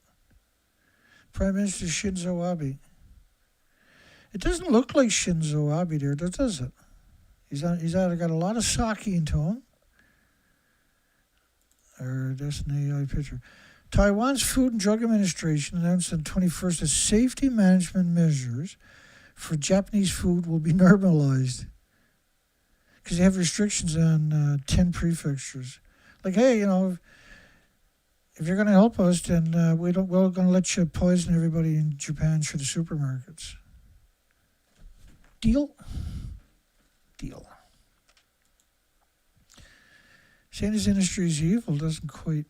Prime Minister Shinzo Abe. It doesn't look like Shinzo Abe there, does it? He's either got a lot of sake into him, or that's an AI picture. Taiwan's Food and Drug Administration announced on the 21st that safety management measures for Japanese food will be normalized because they have restrictions on 10 prefectures. Like, hey, you know, if you're going to help us, then we're going to let you poison everybody in Japan through the supermarkets. Deal? Deal. Saying this industry is evil doesn't quite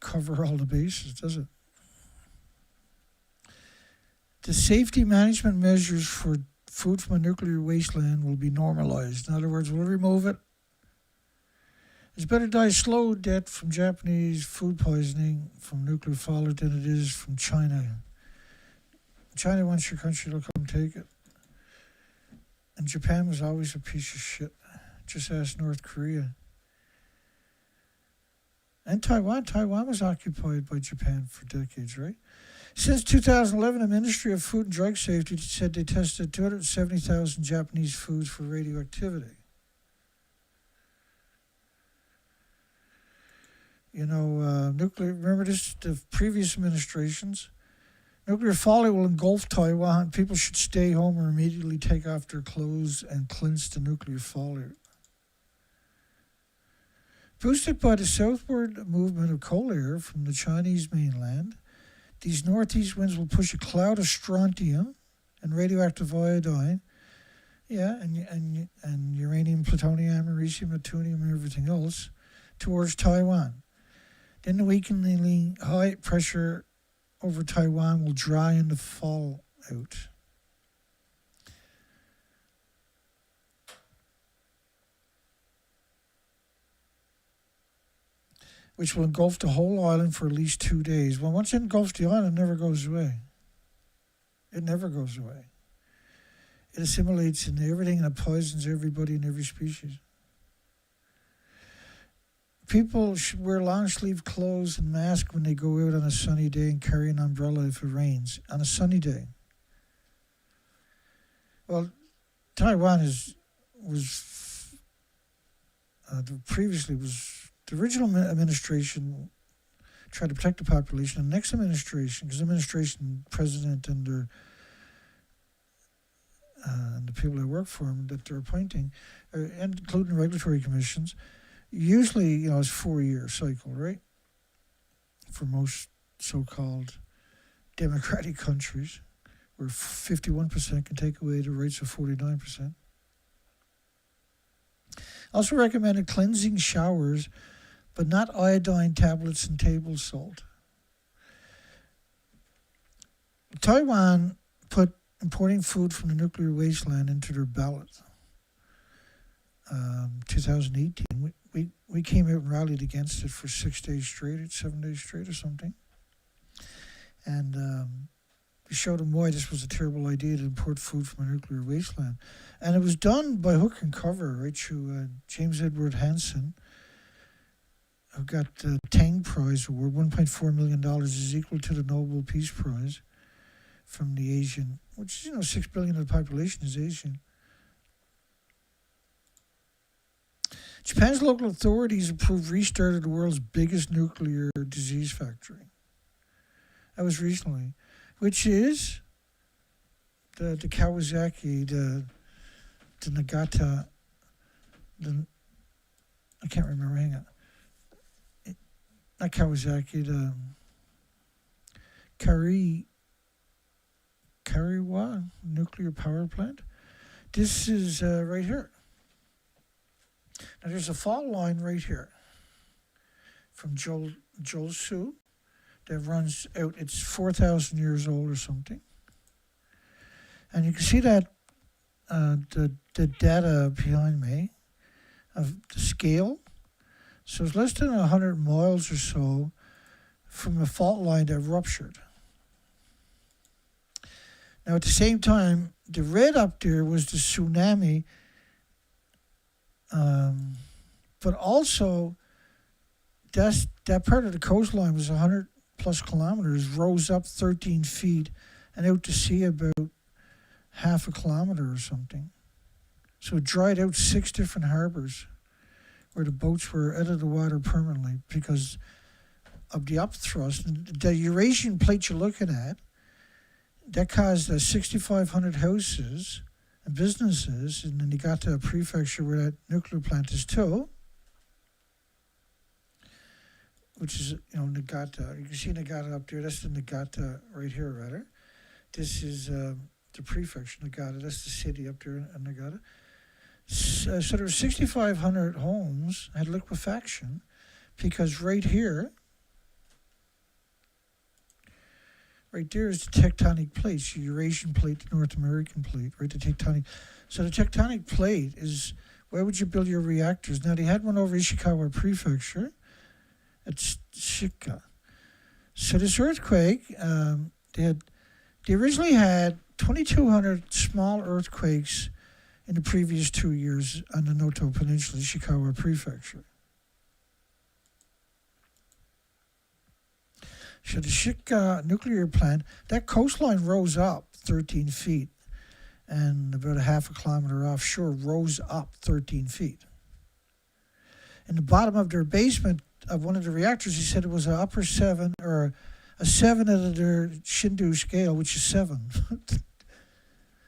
cover all the bases, does it? The safety management measures for food from a nuclear wasteland will be normalized. In other words, we'll remove it. It's better to die slow death from Japanese food poisoning from nuclear fallout than it is from China. China wants your country to come take it. And Japan was always a piece of shit. Just ask North Korea. And Taiwan. Taiwan was occupied by Japan for decades, right? Since 2011, the Ministry of Food and Drug Safety said they tested 270,000 Japanese foods for radioactivity. You know, nuclear, remember this, the previous administrations? Nuclear fallout will engulf Taiwan. People should stay home or immediately take off their clothes and cleanse the nuclear fallout. Boosted by the southward movement of coal air from the Chinese mainland, these northeast winds will push a cloud of strontium and radioactive iodine, and uranium, plutonium, americium, neptunium, and everything else, towards Taiwan. Then the weakening high pressure over Taiwan will dry in the fallout. Which will engulf the whole island for at least 2 days. Well, once it engulfs the island, it never goes away. It never goes away. It assimilates into everything and it poisons everybody in every species. People should wear long-sleeve clothes and masks when they go out on a sunny day and carry an umbrella if it rains on a sunny day. Well, Taiwan previously was the original administration tried to protect the population. The next administration, because the administration, president, and the people that work for them that they're appointing, and including regulatory commissions, usually, it's 4-year cycle, right? For most so-called democratic countries, where 51% can take away the rights of 49%. Also recommended cleansing showers, but not iodine tablets and table salt. Taiwan put importing food from the nuclear wasteland into their ballot. 2018, we came out and rallied against it for 6 days straight, 7 days straight or something. And we showed them why this was a terrible idea to import food from a nuclear wasteland. And it was done by hook and cover, right, through James Edward Hansen, who got the Tang Prize Award. $1.4 million is equal to the Nobel Peace Prize from the Asian, which, 6 billion of the population is Asian. Japan's local authorities approved restart of the world's biggest nuclear disease factory. That was recently, which is the Kawasaki, the Niigata, I can't remember, hang on. Not Kawasaki, the Kariwa nuclear power plant. This is right here. Now there's a fault line right here from Josu that runs out. It's 4,000 years old or something. And you can see that the data behind me of the scale. So it's less than 100 miles or so from a fault line that ruptured. Now at the same time, the red up there was the tsunami, but also that part of the coastline was 100 plus kilometers, rose up 13 feet and out to sea about half a kilometer or something. So it dried out 6 different harbors where the boats were out of the water permanently because of the upthrust. And the Eurasian plate you're looking at, that caused 6,500 houses and businesses in the Niigata prefecture where that nuclear plant is too, which is, Niigata. You can see Niigata up there. That's the Niigata right here, rather. This is the prefecture, Niigata. That's the city up there in Niigata. So there were 6,500 homes had liquefaction because right here, right there is the tectonic plates, the Eurasian plate, the North American plate, right, the tectonic. So the tectonic plate is, where would you build your reactors? Now, they had one over Ishikawa Prefecture at Shika. So this earthquake, they originally had 2,200 small earthquakes in the previous 2 years on the Noto Peninsula, Ishikawa Prefecture. So the Shika nuclear plant, that coastline rose up 13 feet and about a half a kilometer offshore rose up 13 feet. In the bottom of their basement of one of the reactors, he said it was an upper 7 or a 7 out of their Shindu scale, which is 7.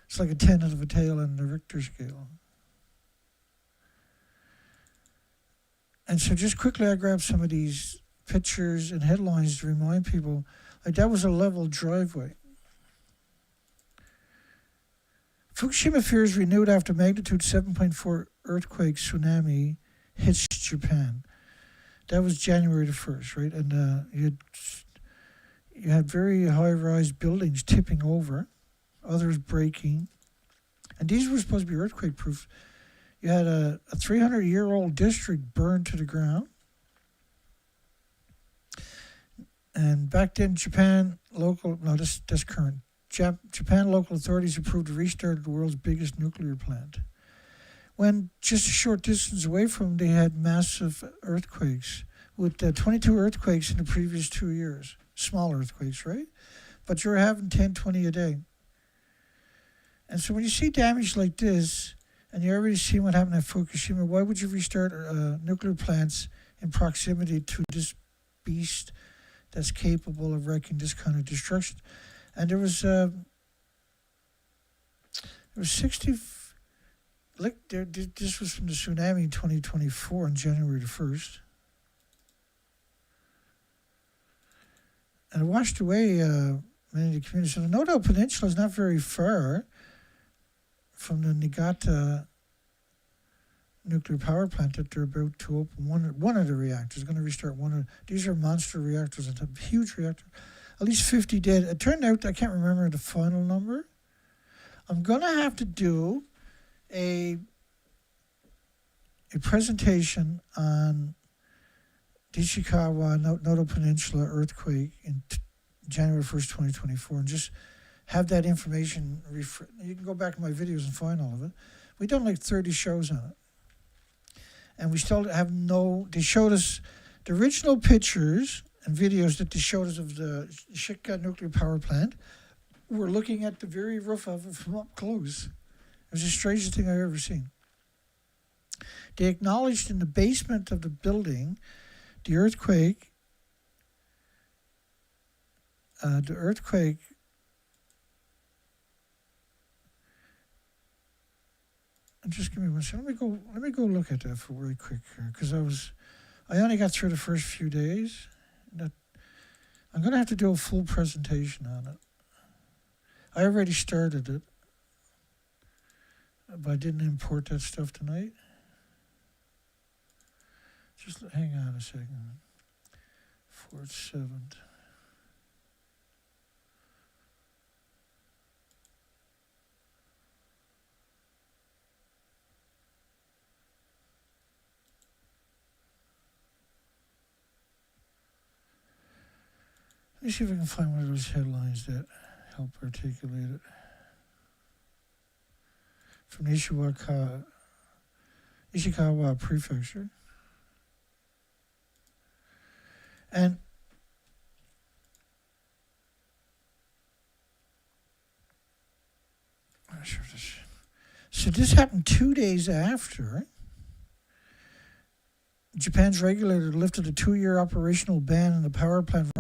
It's like a 10 out of a tail on the Richter scale. And so just quickly, I grabbed some of these pictures and headlines to remind people, like that was a level driveway. Fukushima fears renewed after magnitude 7.4 earthquake tsunami hits Japan. That was January the 1st, right? And you had very high-rise buildings tipping over, others breaking. And these were supposed to be earthquake-proof. You had a 300-year-old district burned to the ground. And back then, Japan local authorities approved the restart of the world's biggest nuclear plant. When just a short distance away from them, they had massive earthquakes, with 22 earthquakes in the previous 2 years. Small earthquakes, right? But you're having 10, 20 a day. And so when you see damage like this, and you already see what happened at Fukushima, why would you restart nuclear plants in proximity to this beast that's capable of wreaking this kind of destruction. And there was 60. This was from the tsunami in 2024 on January the 1st. And it washed away many of the communities. So the Noto Peninsula is not very far from the Niigata nuclear power plant that they're about to open. One of the reactors, going to restart one of. These are monster reactors, a huge reactor. At least 50 dead. It turned out, I can't remember the final number. I'm going to have to do a presentation on the Ishikawa Noto Peninsula earthquake in January 1st, 2024, and just have that information. You can go back to my videos and find all of it. We've done like 30 shows on it. And we still have they showed us the original pictures and videos that they showed us of the Shika nuclear power plant. We're looking at the very roof of it from up close. It was the strangest thing I've ever seen. They acknowledged in the basement of the building the earthquake. Just give me one second. Let me go look at that for really quick here, because I only got through the first few days. I'm going to have to do a full presentation on it. I already started it, but I didn't import that stuff tonight. Just hang on a second. 4th, 7th. Let me see if I can find one of those headlines that help articulate it. From the Ishikawa Prefecture. And so this happened 2 days after Japan's regulator lifted a 2-year operational ban on the power plant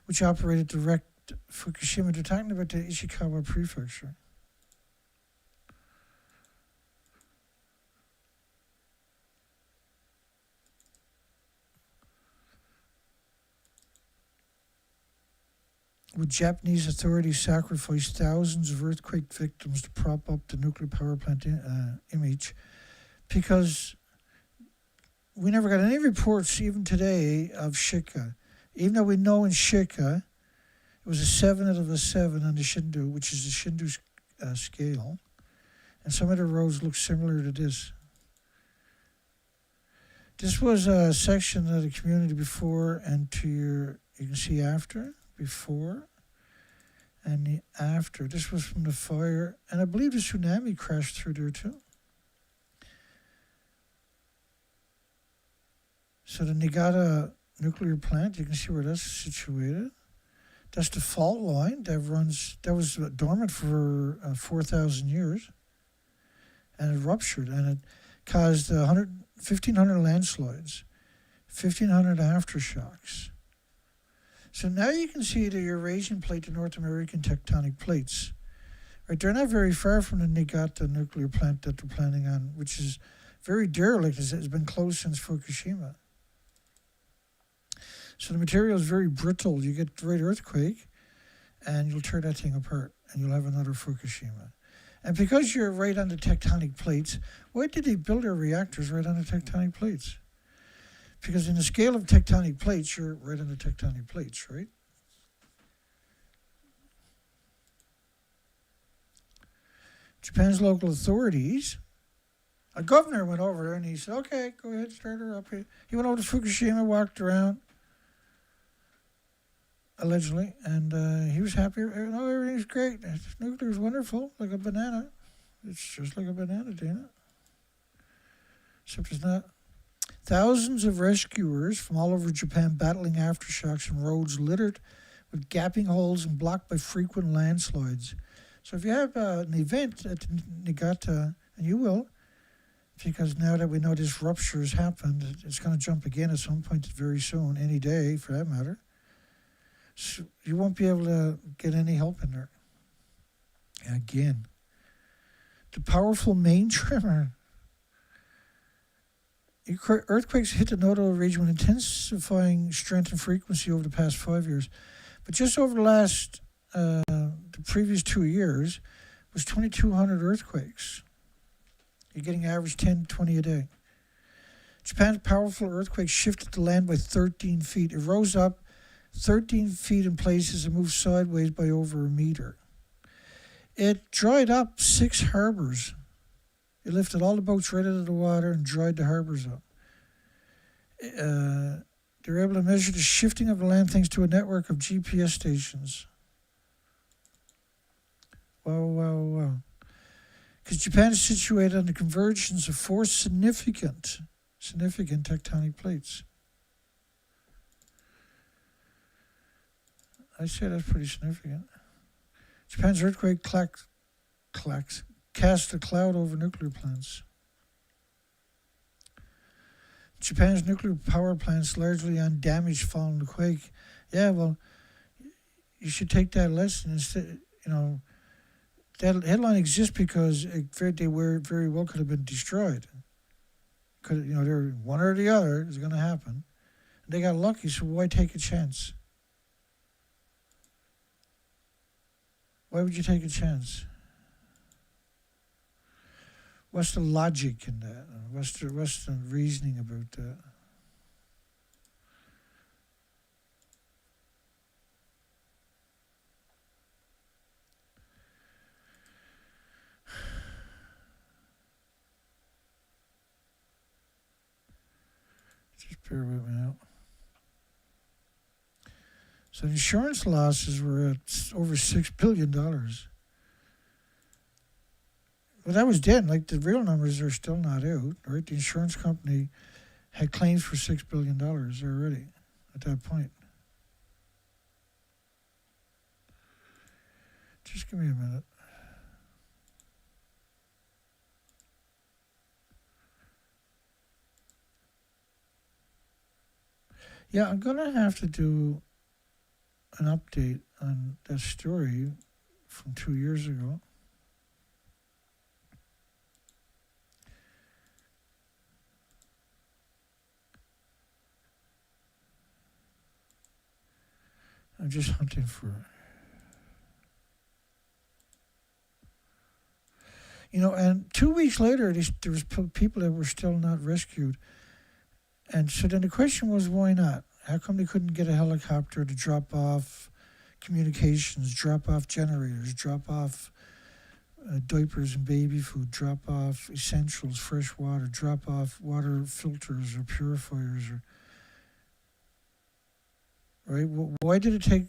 which operated direct Fukushima. They're talking about the Ishikawa Prefecture. With Japanese authorities sacrificed thousands of earthquake victims to prop up the nuclear power plant image, because we never got any reports, even today, of Shika. Even though we know in Shika, it was a 7 out of a 7 on the Shindu, which is the Shindu scale. And some of the roads look similar to this. This was a section of the community before and you can see after, before and the after. This was from the fire, and I believe the tsunami crashed through there too. So the Niigata nuclear plant, you can see where that's situated. That's the fault line that was dormant for 4,000 years, and it ruptured, and it caused 1,500 landslides, 1,500 aftershocks. So now you can see the Eurasian plate, the North American tectonic plates. Right, they're not very far from the Niigata nuclear plant that they're planning on, which is very derelict. It's been closed since Fukushima. So the material is very brittle. You get the right earthquake, and you'll tear that thing apart, and you'll have another Fukushima. And because you're right on the tectonic plates, why did they build their reactors right on the tectonic plates? Because in the scale of tectonic plates, you're right on the tectonic plates, right? Japan's local authorities, a governor went over there and he said, okay, go ahead, start her up here. He went over to Fukushima, walked around, allegedly, and he was happy. No, everything's great. Nuclear's wonderful, like a banana. It's just like a banana, Dana. Except it's not. Thousands of rescuers from all over Japan battling aftershocks and roads littered with gaping holes and blocked by frequent landslides. So if you have an event at Niigata, and you will, because now that we know this rupture has happened, it's going to jump again at some point very soon, any day for that matter. So you won't be able to get any help in there. Again, the powerful main tremor. Earthquakes hit the nodal region with intensifying strength and frequency over the past 5 years. But just over the previous 2 years was 2,200 earthquakes. You're getting average 10, 20 a day. Japan's powerful earthquake shifted the land by 13 feet. It rose up 13 feet in places and moved sideways by over a meter. It dried up 6 harbors. It lifted all the boats right out of the water and dried the harbors up. They were able to measure the shifting of the land thanks to a network of GPS stations. Wow. Because Japan is situated on the convergence of 4 significant tectonic plates. I say that's pretty significant. Japan's earthquake cast a cloud over nuclear plants. Japan's nuclear power plants largely undamaged following the quake. Yeah, well, you should take that lesson instead. That headline exists because they very well could have been destroyed. They're one or the other is going to happen. And they got lucky, so why take a chance? Why would you take a chance? What's the logic in that? What's the reasoning about that? Just bear with me now. So insurance losses were at over $6 billion. Well, that was then. Like, the real numbers are still not out, right? The insurance company had claims for $6 billion already at that point. Just give me a minute. Yeah, I'm going to have to do an update on that story from 2 years ago. I'm just hunting for it. And 2 weeks later, there was people that were still not rescued. And so then the question was, why not? How come they couldn't get a helicopter to drop off communications, drop off generators, drop off diapers and baby food, drop off essentials, fresh water, drop off water filters or purifiers? Right? Why did it take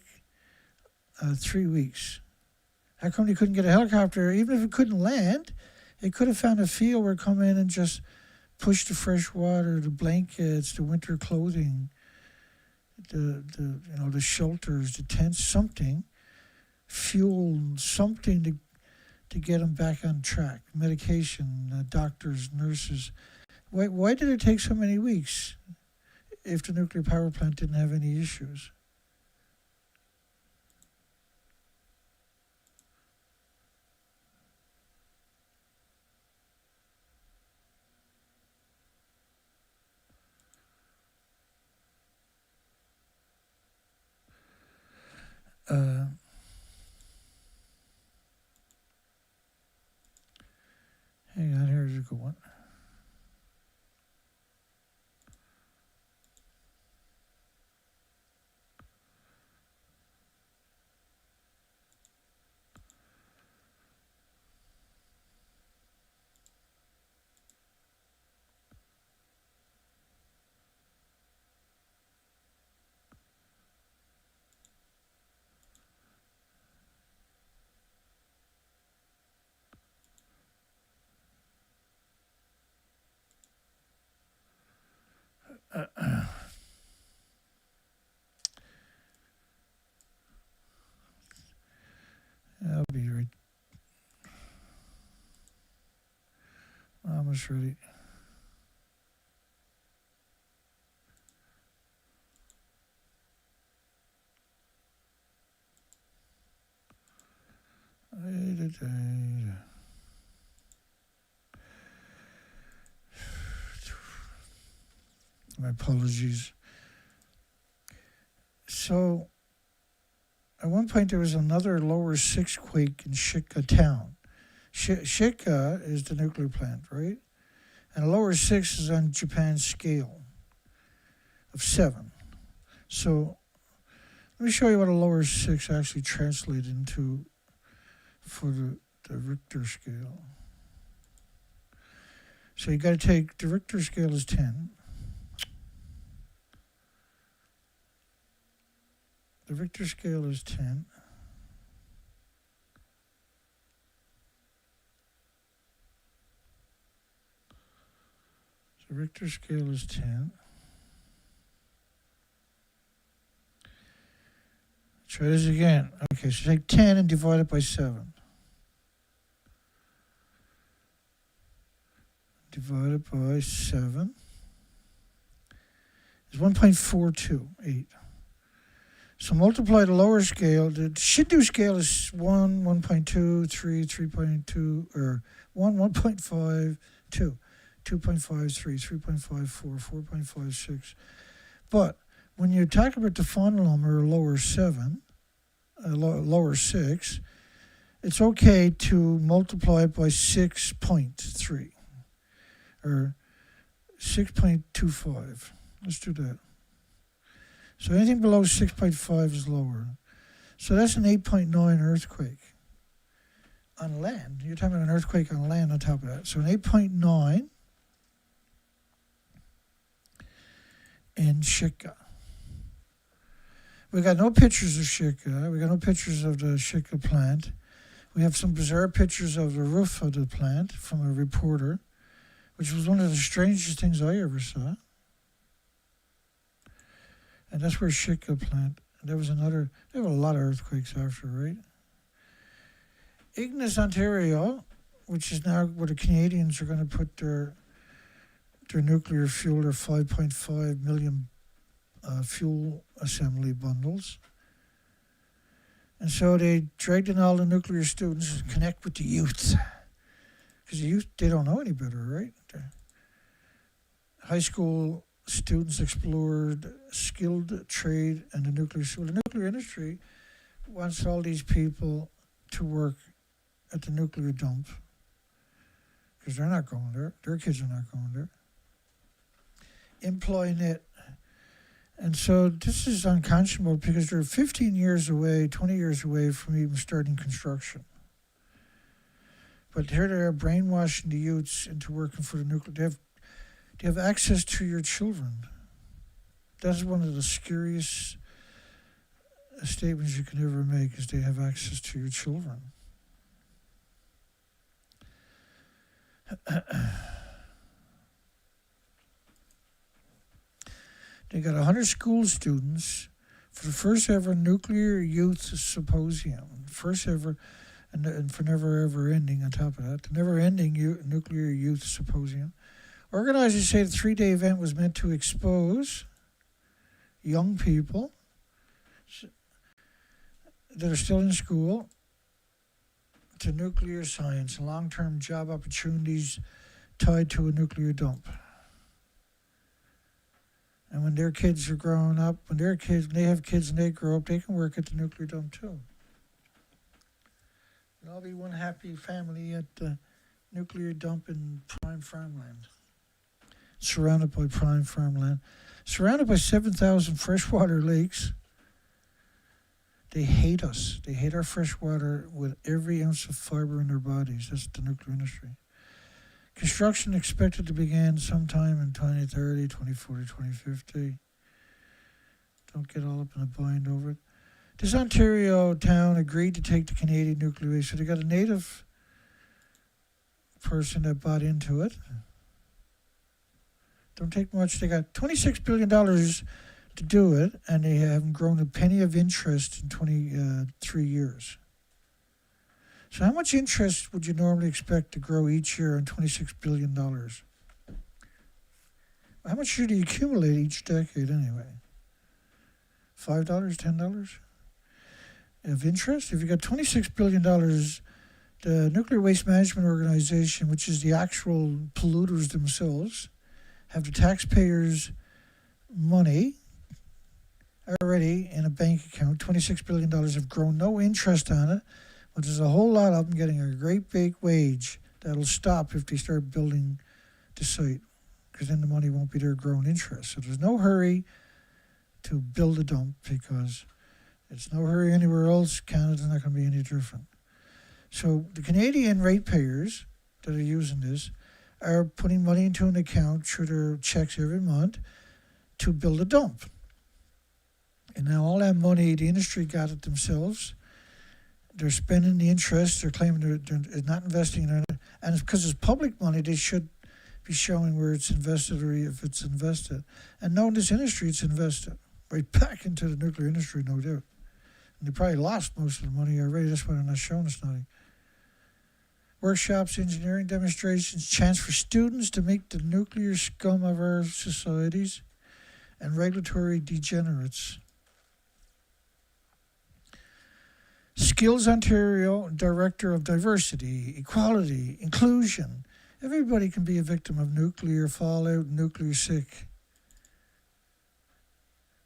3 weeks? How come they couldn't get a helicopter? Even if it couldn't land, it could have found a field where it come in and just push the fresh water, the blankets, the winter clothing, the shelters, the tents, something, fuel, something to get them back on track. Medication, doctors, nurses. Why did it take so many weeks if the nuclear power plant didn't have any issues? Hang on, here's a good one. I'll be right. Almost ready. My apologies. So, at one point there was another lower 6 quake in Shika town. Shika is the nuclear plant, right? And a lower 6 is on Japan's scale of 7. So, let me show you what a lower 6 actually translates into for the Richter scale. So you got to take, the Richter scale is 10. The Richter scale is 10. The Richter scale is 10. Try this again. Okay, so take 10 and divide it by 7. Divided by 7 is 1.428. So multiply the lower scale. The Shindu scale is 1, 1.2, 3, 3.2, or 1, 1.5, 2, 2.53, 3.54, 4.56. But when you talk about the final number, lower 7, lower 6, it's okay to multiply it by 6.3 or 6.25. Let's do that. So anything below 6.5 is lower. So that's an 8.9 earthquake on land. You're talking about an earthquake on land on top of that. So an 8.9 in Shika. We got no pictures of Shika. We got no pictures of the Shika plant. We have some bizarre pictures of the roof of the plant from a reporter, which was one of the strangest things I ever saw. And that's where Shika plant. There was another, there were a lot of earthquakes after, right? Ignace, Ontario, which is now where the Canadians are going to put their nuclear fuel, their 5.5 million fuel assembly bundles. And so they dragged in all the nuclear students to connect with the youth. Because the youth, they don't know any better, right? High school students explored skilled trade and the nuclear school. The nuclear industry wants all these people to work at the nuclear dump because they're not going there. Their kids are not going there. Employing it. And so this is unconscionable because they're 15 years away, 20 years away from even starting construction. But here they are brainwashing the youths into working for the nuclear. They have access to your children. That's one of the scariest statements you can ever make is they have access to your children. They got 100 school students for the first ever Nuclear Youth Symposium. First ever, and for never ever ending on top of that, the never ending Nuclear Youth Symposium. Organizers say the 3-day event was meant to expose young people that are still in school to nuclear science and long-term job opportunities tied to a nuclear dump. And when their kids are growing up, when they have kids and they grow up, they can work at the nuclear dump too. And I'll be one happy family at the nuclear dump in prime farmland. Surrounded by prime farmland. Surrounded by 7,000 freshwater lakes. They hate us. They hate our freshwater with every ounce of fiber in their bodies. That's the nuclear industry. Construction expected to begin sometime in 2030, 2040, 2050. Don't get all up in a bind over it. This Ontario town agreed to take the Canadian nuclear waste. So they got a native person that bought into it. Don't take much. They got $26 billion to do it, and they haven't grown a penny of interest in 23 years. So how much interest would you normally expect to grow each year on $26 billion? How much should you accumulate each decade anyway? $5, $10 of interest? If you got $26 billion The Nuclear Waste Management Organization, which is the actual polluters themselves, have the taxpayers' money already in a bank account. $26 billion have grown, no interest on it, but there's a whole lot of them getting a great big wage that'll stop if they start building the site, because then the money won't be there growing interest. So there's no hurry to build a dump because there's no hurry anywhere else. Canada's not going to be any different. So the Canadian ratepayers that are using this are putting money into an account through their checks every month to build a dump. And now all that money, the industry got it themselves. They're spending the interest. They're claiming they're not investing in it. And because it's public money, they should be showing where it's invested or if it's invested. And knowing this industry, it's invested right back into the nuclear industry, no doubt. And they probably lost most of the money already. That's why they're not showing us nothing. Workshops, engineering demonstrations, chance for students to meet the nuclear scum of our societies, and regulatory degenerates. Skills Ontario, Director of Diversity, Equality, Inclusion. Everybody can be a victim of nuclear fallout, nuclear sick.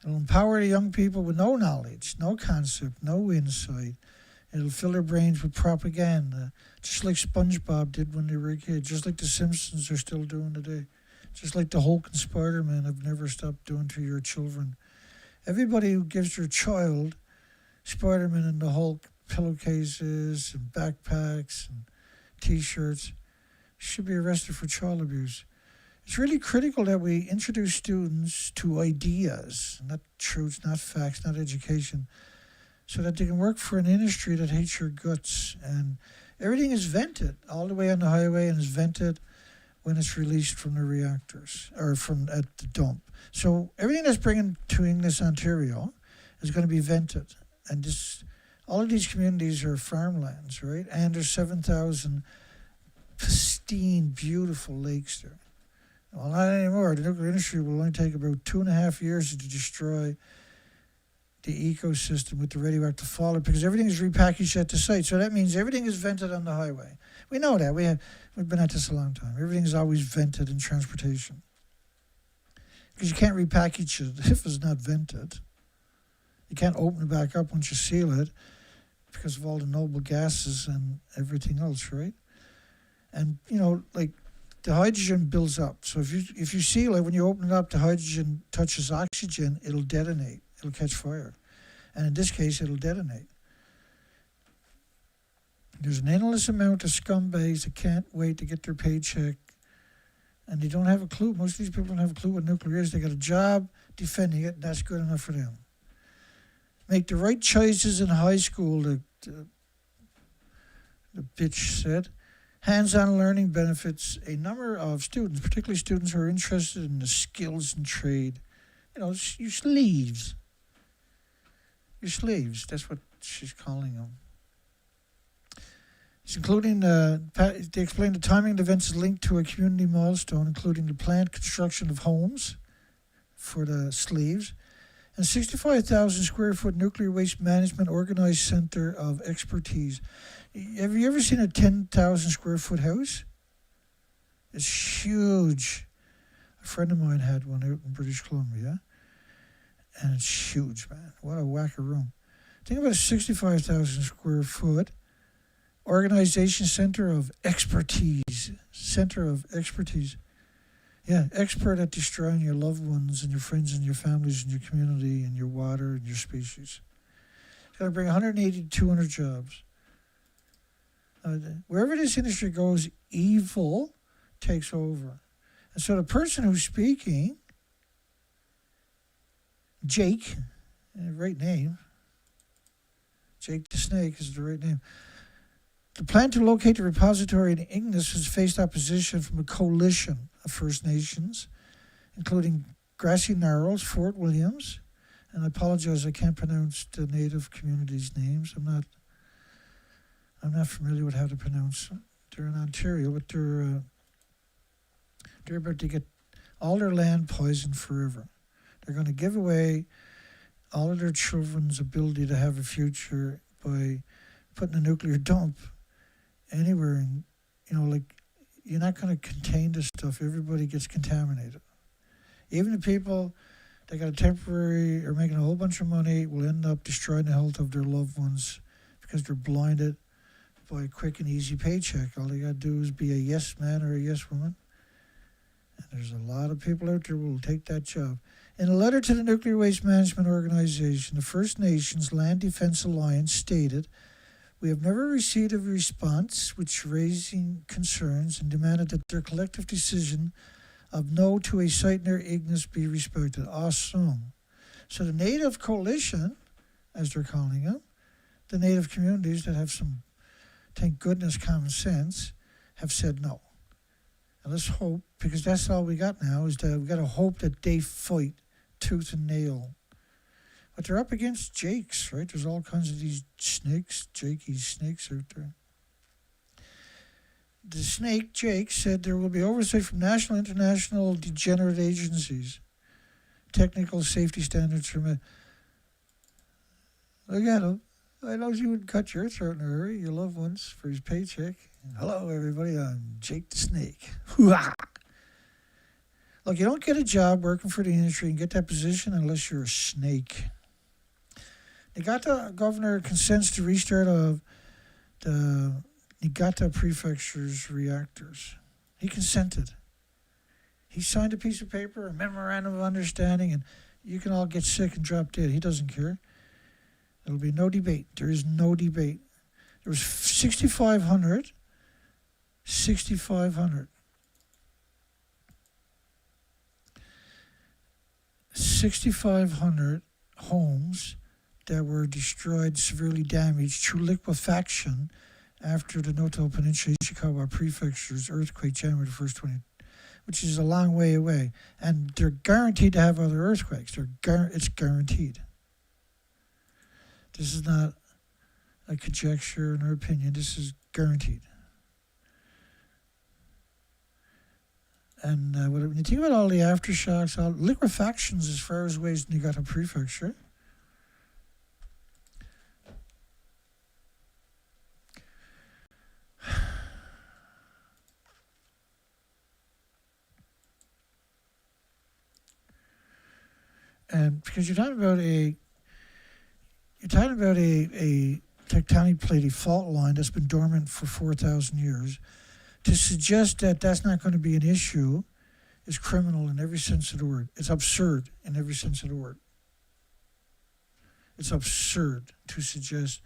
It'll empower the young people with no knowledge, no concept, no insight. It'll fill their brains with propaganda, just like SpongeBob did when they were a kid, just like the Simpsons are still doing today, just like the Hulk and Spider-Man have never stopped doing to your children. Everybody who gives their child Spider-Man and the Hulk pillowcases and backpacks and T-shirts should be arrested for child abuse. It's really critical that we introduce students to ideas, not truths, not facts, not education, so that they can work for an industry that hates your guts. And everything is vented all the way on the highway and is vented when it's released from the reactors or from at the dump. So everything that's bringing to Ignace, Ontario is going to be vented. And this, all of these communities are farmlands, right? And there's 7,000 pristine, beautiful lakes there. Well, not anymore. The nuclear industry will only take about 2.5 years to destroy the ecosystem with the radioactive fallout because everything is repackaged at the site. So that means everything is vented on the highway. We know that. We've been at this a long time. Everything is always vented in transportation because you can't repackage it if it's not vented. You can't open it back up once you seal it because of all the noble gases and everything else, right? And, like the hydrogen builds up. So if you seal it, when you open it up, the hydrogen touches oxygen, it'll detonate. It'll catch fire. And in this case, it'll detonate. There's an endless amount of scumbags that can't wait to get their paycheck. And they don't have a clue. Most of these people don't have a clue what nuclear is. They got a job defending it, and that's good enough for them. Make the right choices in high school, the bitch said. Hands-on learning benefits a number of students, particularly students who are interested in the skills and trade. You slaves. You're slaves. That's what she's calling them. It's including, they explain the timing of the events is linked to a community milestone, including the planned construction of homes for the slaves, and 65,000 square foot nuclear waste management organized center of expertise. Have you ever seen a 10,000 square foot house? It's huge. A friend of mine had one out in British Columbia, and it's huge, man. What a whacker room. Think about a 65,000 square foot organization center of expertise. Center of expertise. Yeah, expert at destroying your loved ones and your friends and your families and your community and your water and your species. It's going to bring 180 to 200 jobs. Wherever this industry goes, evil takes over. And so the person who's speaking, Jake, right name, Jake the Snake is the right name. The plan to locate the repository in Ignace has faced opposition from a coalition of First Nations, including Grassy Gnarls, Fort Williams, and I apologize, I can't pronounce the native communities' names. I'm not familiar with how to pronounce them. They're in Ontario, but they're about to get all their land poisoned forever. They're going to give away all of their children's ability to have a future by putting a nuclear dump anywhere, and like, you're not going to contain this stuff. Everybody gets contaminated. Even the people that got a temporary or making a whole bunch of money will end up destroying the health of their loved ones because they're blinded by a quick and easy paycheck. All they got to do is be a yes man or a yes woman. And there's a lot of people out there who will take that job. In a letter to the Nuclear Waste Management Organization, the First Nations Land Defense Alliance stated, "We have never received a response which raising concerns and demanded that their collective decision of no to a site near Ignace be respected." Awesome. So the Native Coalition, as they're calling them, the Native communities that have some, thank goodness, common sense, have said no. And let's hope, because that's all we got now, is that we got to hope that they fight tooth and nail. But they're up against jakes, right? There's all kinds of these snakes, jakey snakes out there. The snake, Jake, said there will be oversight from national and international degenerate agencies. Technical safety standards from Look at him. I know you would cut your throat in a hurry, your loved ones, for his paycheck. Hello, everybody. I'm Jake the Snake. Hoo-ha! Look, you don't get a job working for the industry and get that position unless you're a snake. Niigata governor consents to restart of the Niigata prefecture's reactors. He consented. He signed a piece of paper, a memorandum of understanding, and you can all get sick and drop dead. He doesn't care. There'll be no debate. There is no debate. There was 6,500 homes that were destroyed, severely damaged through liquefaction after the Noto Peninsula Ishikawa Prefecture's earthquake January 1st, 20, which is a long way away. And they're guaranteed to have other earthquakes. It's guaranteed. This is not a conjecture or opinion. This is guaranteed. And when you think about all the aftershocks, liquefactions as far as away as Niigata Prefecture. And because you're talking about a tectonic plate, a fault line that's been dormant for 4,000 years, to suggest that that's not going to be an issue is criminal in every sense of the word. It's absurd in every sense of the word. It's absurd to suggest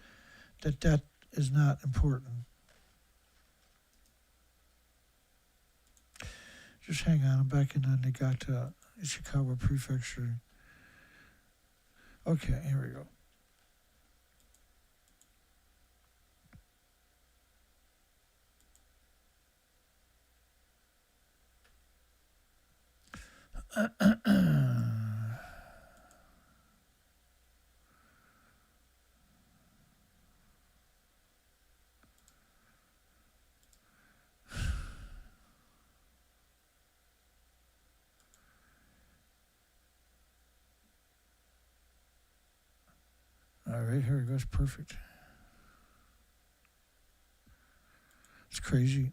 that that is not important. Just hang on, I'm back in the Niigata, Ishikawa Prefecture. Okay, here we go. All right, here it goes. Perfect. It's crazy.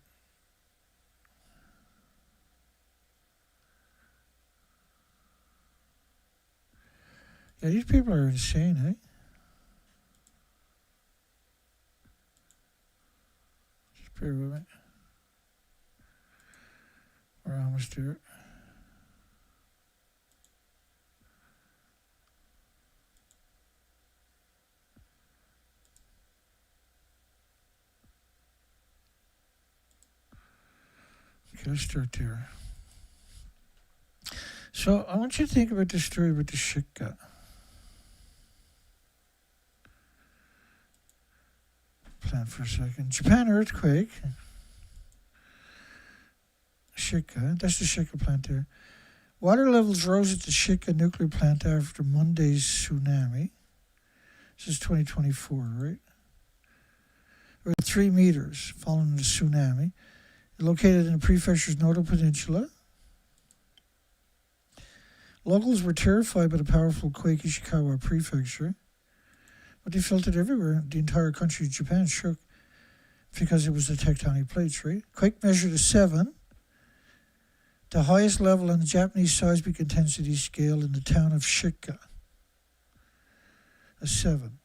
Yeah, these people are insane, eh? Just bear with me. We're almost there. Okay, let's start there. So I want you to think about this story about the Shika. Plan for a second. Japan earthquake. Shika, that's the Shika plant there. Water levels rose at the Shika nuclear plant after Monday's tsunami. This is 2024, right? Or 3 meters following the tsunami. Located in the prefecture's Noto Peninsula. Locals were terrified by the powerful quake Ishikawa Prefecture, but they felt it everywhere. The entire country of Japan shook because it was the tectonic plates, right? Quake measured a 7, the highest level on the Japanese seismic intensity scale in the town of Shika. A 7.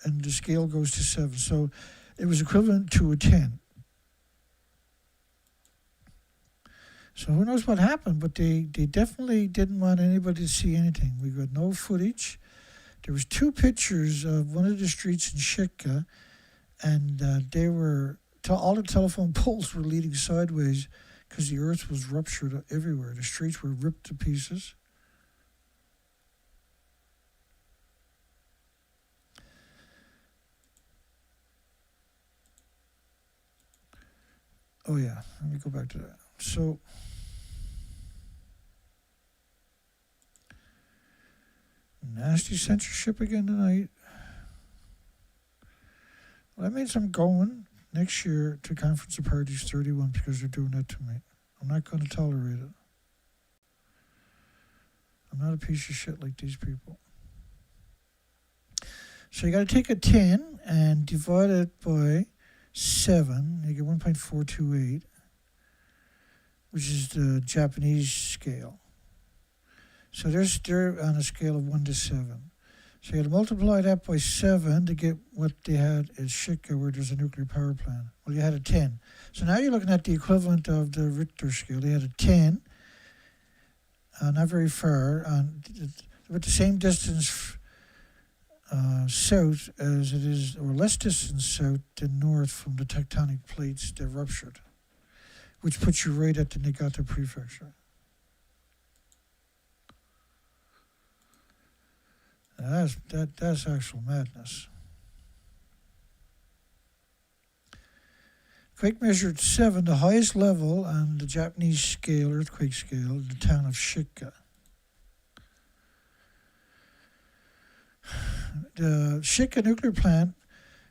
And the scale goes to 7. So it was equivalent to a 10. So who knows what happened, but they definitely didn't want anybody to see anything. We got no footage. There was 2 pictures of one of the streets in Shika, and they were, all the telephone poles were leading sideways because the earth was ruptured everywhere. The streets were ripped to pieces. Oh yeah, let me go back to that. So nasty censorship again tonight. Well, that means I'm going next year to Conference of Parties 31 because they're doing that to me. I'm not going to tolerate it. I'm not a piece of shit like these people. So you got to take a 10 and divide it by 7. You get 1.428, which is the Japanese scale. So they're on a scale of 1 to 7. So you got to multiply that by 7 to get what they had at Shika, where there's a nuclear power plant. Well, you had a 10. So now you're looking at the equivalent of the Richter scale. They had a 10, not very far, with the same distance south as it is, or less distance south than north from the tectonic plates that ruptured, which puts you right at the Niigata prefecture. That's actual madness. Quake measured 7, the highest level on the Japanese scale, earthquake scale, in the town of Shika. The Shika nuclear plant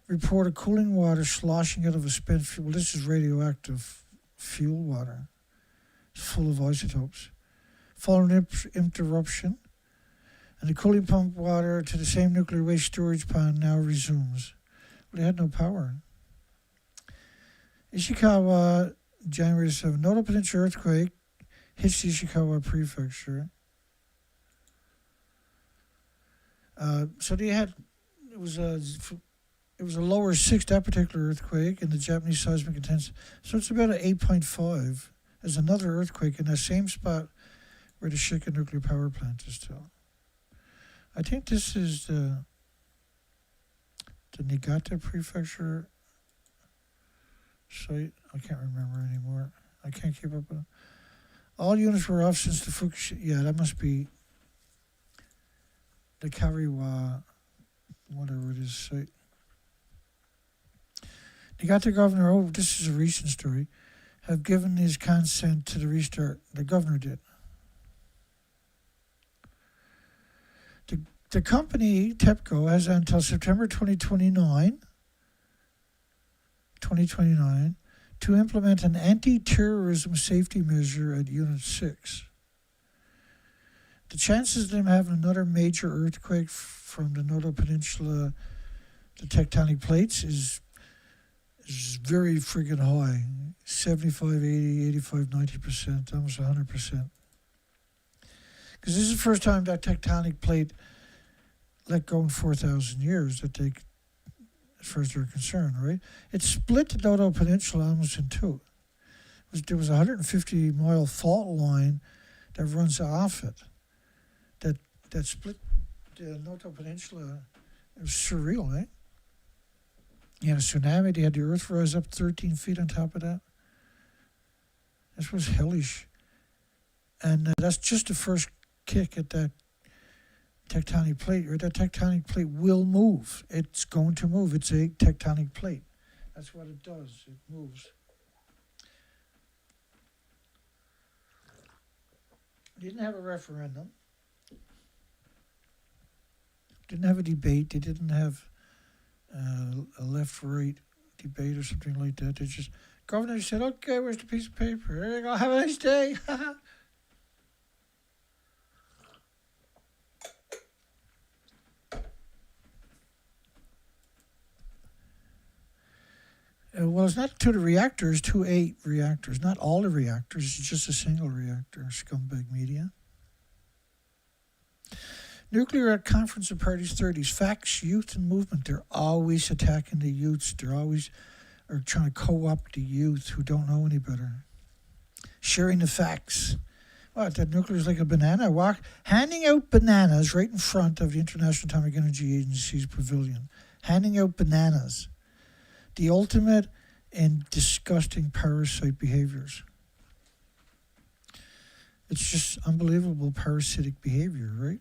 reported cooling water sloshing out of a spent fuel. This is radioactive fuel water. It's full of isotopes. Following interruption, and the cooling pump water to the same nuclear waste storage pond now resumes. Well, they had no power. Ishikawa, January 7. Noto Peninsula earthquake hits the Ishikawa prefecture. So they had, it was a lower 6, that particular earthquake, in the Japanese seismic intensity. So it's about an 8.5. There's another earthquake in that same spot where the Shika nuclear power plant is still. I think this is the Niigata prefecture site. I can't remember anymore. I can't keep up with it. All units were off since the Fukushima. Yeah, that must be the Kariwa, whatever it is, site. Niigata governor, oh, this is a recent story, have given his consent to the restart. The governor did. The company, TEPCO, has until September 2029 to implement an anti-terrorism safety measure at Unit 6. The chances of them having another major earthquake from the Noto Peninsula, the tectonic plates, is very friggin' high. 75, 80, 85, 90%, almost 100%. Because this is the first time that tectonic plate let go in 4,000 years, that they, as far as they're concerned, right? It split the Noto Peninsula almost in two. There was a 150-mile fault line that runs off it, that split the Noto Peninsula. It was surreal, right? You had a tsunami. They had the earth rise up 13 feet on top of that. This was hellish. And that's just the first kick at that tectonic plate, or that tectonic plate will move. It's going to move. It's a tectonic plate. That's what it does. It moves. They didn't have a referendum. Didn't have a debate. They didn't have a left-right debate or something like that. They just, governor said, okay, where's the piece of paper? There you go. Have a nice day. Well, Well, it's not to the reactors, to 8 reactors. Not all the reactors, it's just a single reactor, scumbag media. Nuclear at Conference of Parties 30s. Facts, youth, and movement. They're always attacking the youths. They're always trying to co-opt the youth who don't know any better. Sharing the facts. What, that nuclear is like a banana? Handing out bananas right in front of the International Atomic Energy Agency's pavilion. Handing out bananas. The ultimate in disgusting parasite behaviors. It's just unbelievable parasitic behavior, right?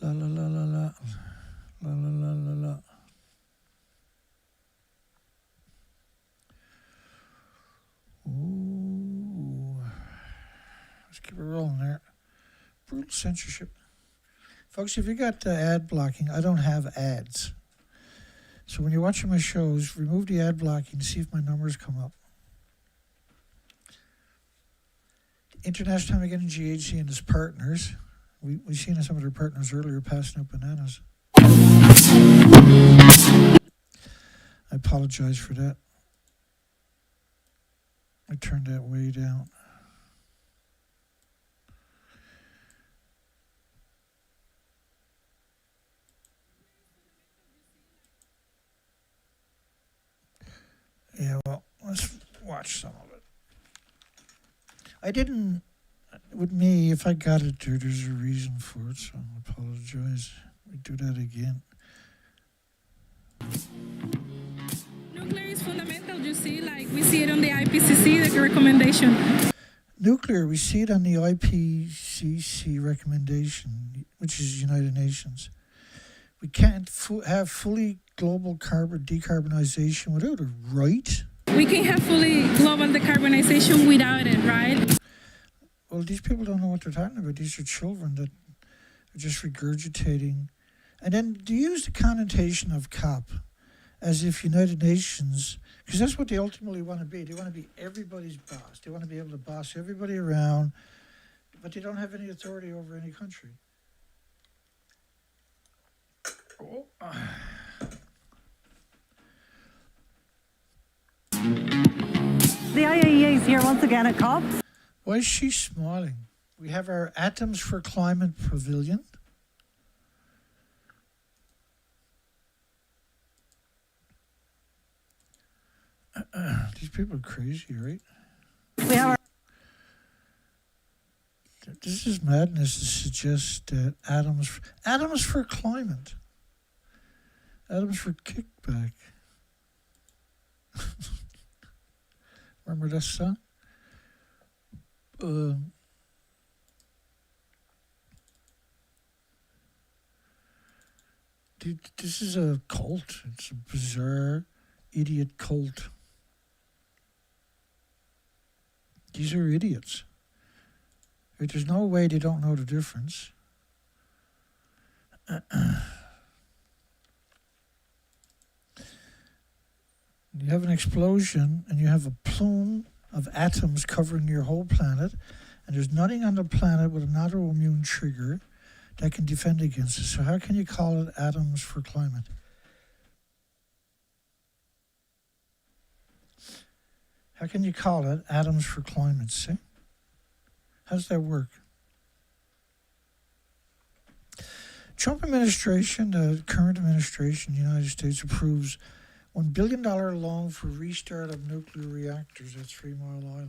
La la la la la. La la la la la. Ooh. Let's keep it rolling there. Brutal censorship. Folks, if you got ad blocking, I don't have ads. So when you're watching my shows, remove the ad blocking to see if my numbers come up. International Atomic Energy Agency and its partners. We've seen some of their partners earlier passing out bananas. I apologize for that. I turned that way down. Yeah, well, let's watch some of it. I didn't, with me, if I got it there, there's a reason for it, so I apologize. We do that again. Nuclear is fundamental, you see, like we see it on the IPCC, the recommendation. Nuclear, we see it on the IPCC recommendation, which is United Nations. We can't have fully global decarbonization without it, right? We can have fully global decarbonization without it, right? Well, these people don't know what they're talking about. These are children that are just regurgitating. And then they use the connotation of COP as if United Nations, because that's what they ultimately want to be. They want to be everybody's boss. They want to be able to boss everybody around, but they don't have any authority over any country. Oh. The IAEA is here once again at COP. Why is she smiling? We have our Atoms for Climate Pavilion. These people are crazy, right? We have This is madness to suggest that atoms for climate. Atoms for kickback. Remember that song? This is a cult. It's a bizarre, idiot cult. These are idiots. There's no way they don't know the difference. You have an explosion and you have a plume of atoms covering your whole planet, and there's nothing on the planet with an autoimmune trigger that can defend against it. So how can you call it atoms for climate? How can you call it atoms for climate, see? How does that work? Trump administration, the current administration in the United States, approves $1 billion loan for restart of nuclear reactors at 3 Mile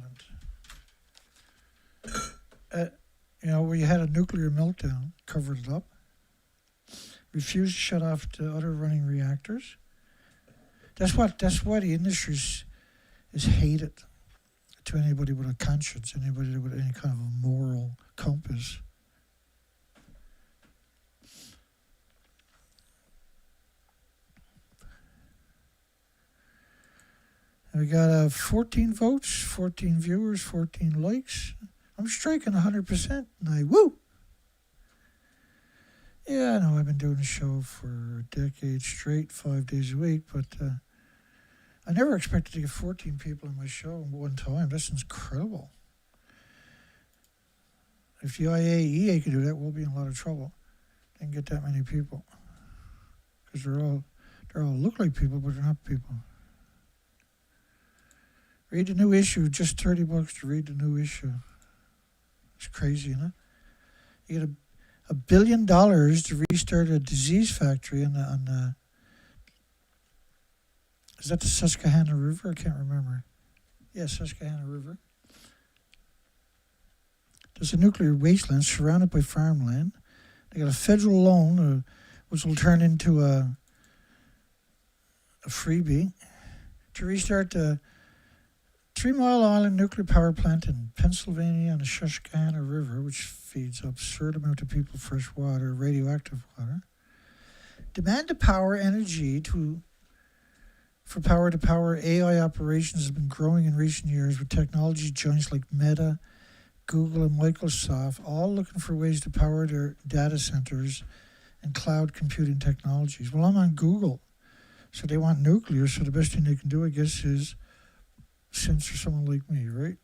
Island. Where you had a nuclear meltdown, covered it up, refused to shut off the other running reactors. That's why the industry is hated to anybody with a conscience, anybody with any kind of a moral compass. We got 14 votes, 14 viewers, 14 likes. I'm striking 100%, and I woo! Yeah, I know I've been doing the show for a decade straight, 5 days a week, but I never expected to get 14 people on my show at one time. That's incredible. If the IAEA can do that, we'll be in a lot of trouble. Can't get that many people. Because they all look like people, but they're not people. Read the new issue, just $30 to read the new issue. It's crazy, isn't it? You get $1 billion to restart a disease factory on the is that the Susquehanna River? I can't remember. Yeah, Susquehanna River. There's a nuclear wasteland surrounded by farmland. They got a federal loan, which will turn into a freebie, to restart the 3 Mile Island nuclear power plant in Pennsylvania on the Susquehanna River, which feeds absurd amount of people fresh water, radioactive water. Demand to power energy for power-to-power AI operations has been growing in recent years, with technology giants like Meta, Google, and Microsoft all looking for ways to power their data centers and cloud computing technologies. Well, I'm on Google, so they want nuclear, so the best thing they can do, I guess, is censor someone like me, right?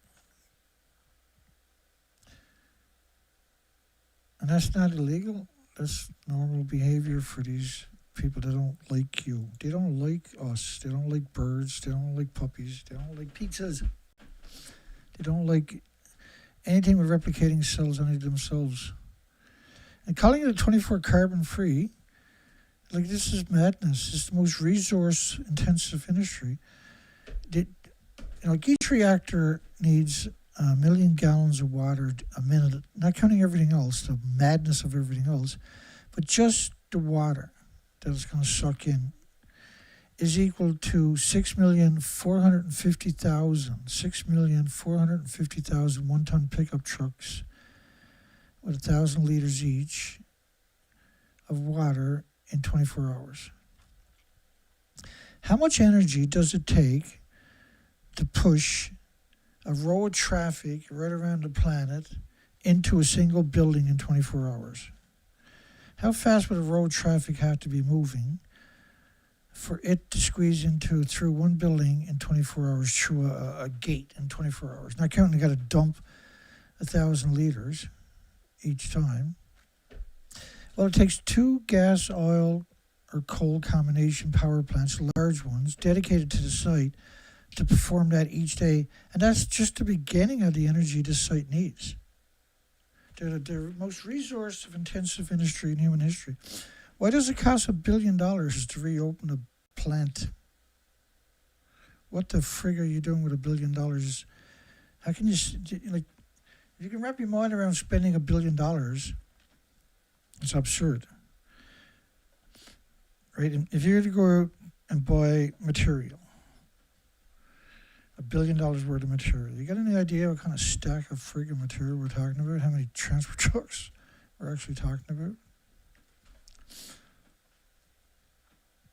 And that's not illegal. That's normal behavior for these people that don't like you. They don't like us. They don't like birds. They don't like puppies. They don't like pizzas. They don't like anything with replicating cells on it themselves. And calling it a 24 carbon free, like, this is madness. It's the most resource intensive industry. Like, each reactor needs 1 million gallons of water a minute, not counting everything else, the madness of everything else, but just the water that it's going to suck in is equal to 6,450,000 one-ton pickup trucks with 1,000 liters each of water in 24 hours. How much energy does it take to push a row of traffic right around the planet into a single building in 24 hours? How fast would a row of traffic have to be moving for it to squeeze through one building in 24 hours, through a gate in 24 hours? Not counting, they got to dump 1,000 liters each time. Well, it takes 2 gas, oil, or coal combination power plants, large ones, dedicated to the site to perform that each day. And that's just the beginning of the energy this site needs. They're the most resource-intensive industry in human history. Why does it cost $1 billion to reopen a plant? What the frig are you doing with $1 billion? How can you, like, if you can wrap your mind around spending $1 billion, it's absurd. Right? And if you're to go out and buy material, $1 billion worth of material, you got any idea what kind of stack of friggin' material we're talking about? How many transport trucks we're actually talking about?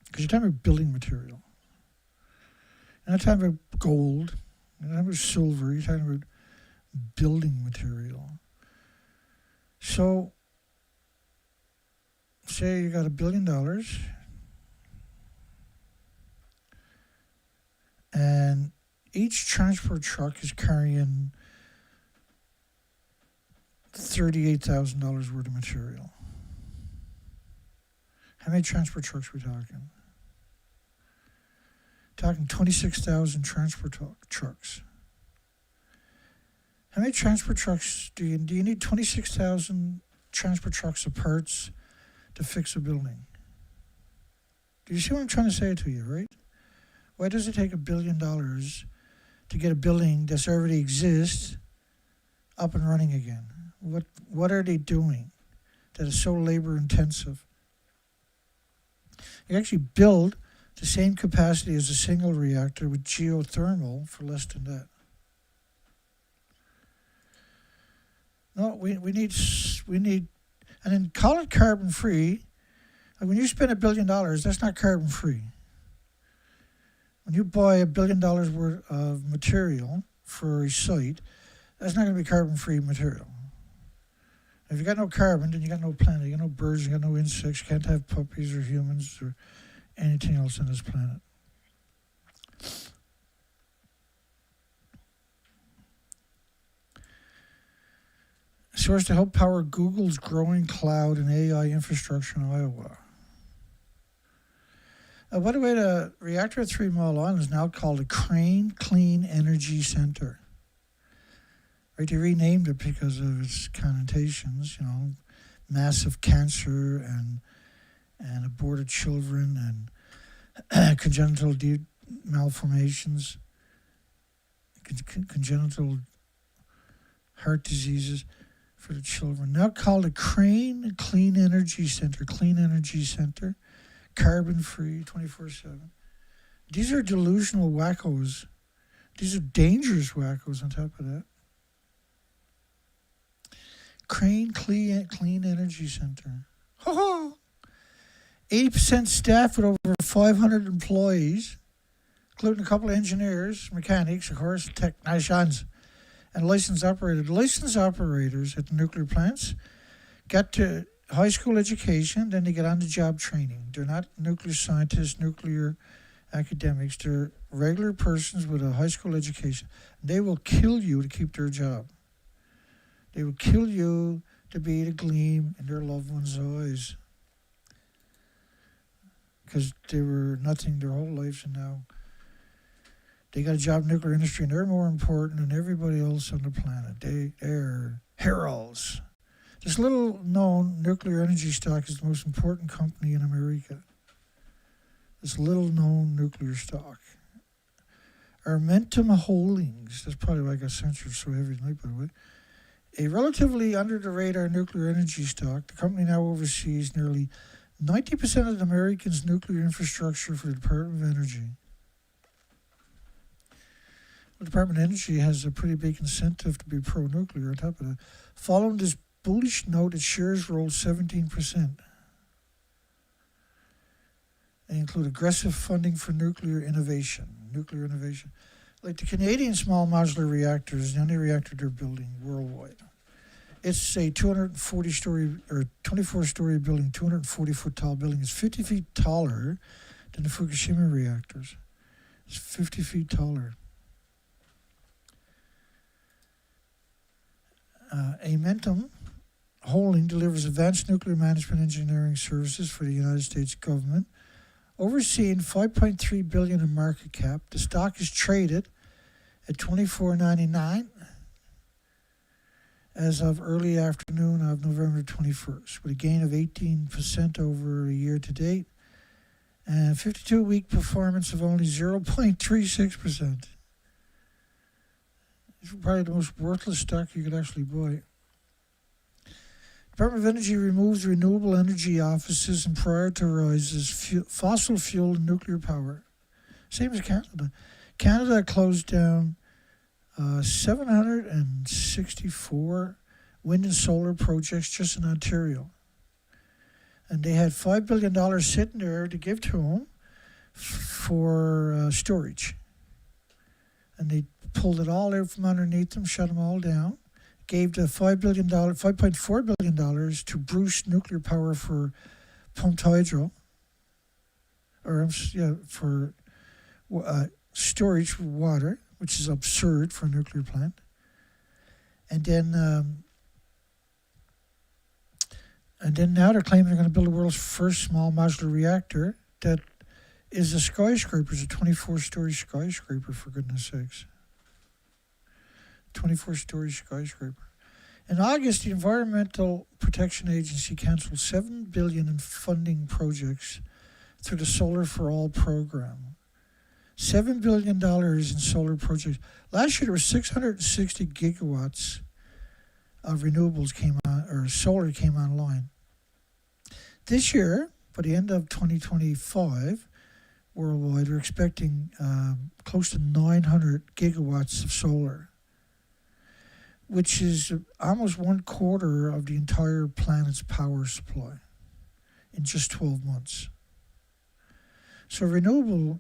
Because you're talking about building material. You're not talking about gold. You're not talking about silver. You're talking about building material. So, say you got $1 billion, and each transport truck is carrying $38,000 worth of material. How many transport trucks are we talking? Talking 26,000 transport trucks. How many transport trucks do you need? 26,000 transport trucks of parts to fix a building. Do you see what I'm trying to say to you, right? Why does it take $1 billion to get a building that's already exists up and running again? What are they doing that is so labor intensive? You actually build the same capacity as a single reactor with geothermal for less than that. No, we need, and then call it carbon free. Like, when you spend $1 billion, that's not carbon free. When you buy $1 billion worth of material for a site, that's not going to be carbon-free material. If you got no carbon, then you got no planet. You got no birds. You got no insects. You can't have puppies or humans or anything else on this planet. source to help power Google's growing cloud and AI infrastructure in Iowa. By the way, the reactor at 3 Mile Island is now called the Crane Clean Energy Center. Right, they renamed it because of its connotations, massive cancer and aborted children and congenital malformations, congenital heart diseases for the children. Now called the Crane Clean Energy Center, carbon-free, 24/7. These are delusional wackos. These are dangerous wackos on top of that. Crane Clean Energy Center. 80% staff with over 500 employees, including a couple of engineers, mechanics, of course, technicians, and licensed operators. Licensed operators at the nuclear plants get to high school education, then they get on the job training. They're not nuclear scientists, nuclear academics. They're regular persons with a high school education. They will kill you to keep their job. They will kill you to be the gleam in their loved ones' eyes. Because they were nothing their whole lives, and now they got a job in the nuclear industry, and they're more important than everybody else on the planet. They're heroes. This little known nuclear energy stock is the most important company in America. This little known nuclear stock. Amentum Holdings, that's probably why I got censored so heavy tonight, by the way. A relatively under-the-radar nuclear energy stock, the company now oversees nearly 90% of the Americans' nuclear infrastructure for the Department of Energy. The Department of Energy has a pretty big incentive to be pro-nuclear on top of that. Following this bullish note, its shares rose 17%. They include aggressive funding for nuclear innovation. Like the Canadian small modular reactor is the only reactor they're building worldwide. It's a 240-story or 24-story building, 240-foot tall building. It's 50 feet taller than the Fukushima reactors. It's 50 feet taller. Amentum Holding delivers advanced nuclear management engineering services for the United States government, overseeing $5.3 billion in market cap. The stock is traded at $24.99 as of early afternoon of November 21st, with a gain of 18% over a year to date and 52-week performance of only 0.36%. It's probably the most worthless stock you could actually buy. Department of Energy removes renewable energy offices and prioritizes fossil fuel and nuclear power. Same as Canada. Canada closed down 764 wind and solar projects just in Ontario. And they had $5 billion sitting there to give to them for storage. And they pulled it all out from underneath them, shut them all down, gave the $5.4 billion to Bruce Nuclear Power for pumped hydro, for storage for water, which is absurd for a nuclear plant. And then now they're claiming they're going to build the world's first small modular reactor that is a skyscraper. It's a 24-story skyscraper, for goodness sakes. 24-story skyscraper. In August, the Environmental Protection Agency canceled $7 billion in funding projects through the Solar for All program. $7 billion in solar projects. Last year, there was 660 gigawatts of renewables solar came online. This year, by the end of 2025, worldwide, we're expecting close to 900 gigawatts of solar, which is almost 1/4 of the entire planet's power supply in just 12 months. So renewable,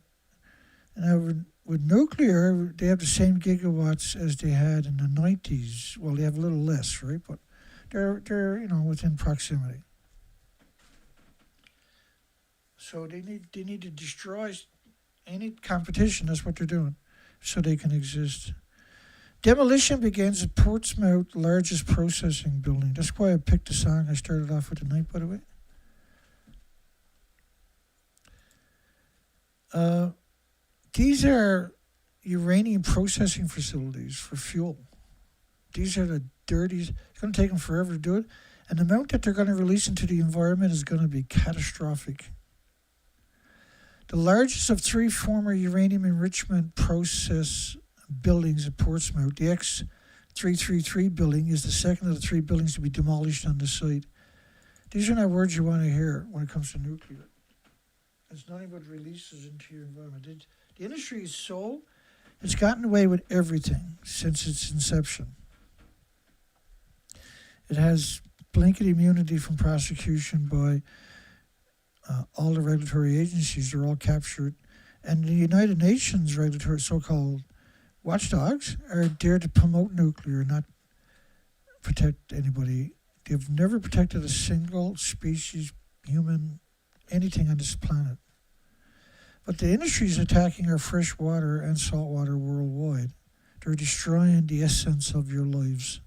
with nuclear, they have the same gigawatts as they had in the 90s. Well, they have a little less, right? But they're within proximity. So they need to destroy any competition. That's what they're doing, so they can exist. Demolition begins at Portsmouth largest processing building. That's why I picked the song I started off with tonight, by the way. These are uranium processing facilities for fuel. These are the dirties. It's going to take them forever to do it. And the amount that they're going to release into the environment is going to be catastrophic. The largest of 3 former uranium enrichment process buildings at Portsmouth, the X333 building, is the second of the 3 buildings to be demolished on the site. These are not words you want to hear when it comes to nuclear. It's nothing but releases into your environment. The industry is it's gotten away with everything since its inception. It has blanket immunity from prosecution by all the regulatory agencies. Are all captured. And the United Nations regulatory so-called watchdogs are there to promote nuclear, not protect anybody. They've never protected a single species, human, anything on this planet. But the industry is attacking our fresh water and salt water worldwide. They're destroying the essence of your lives.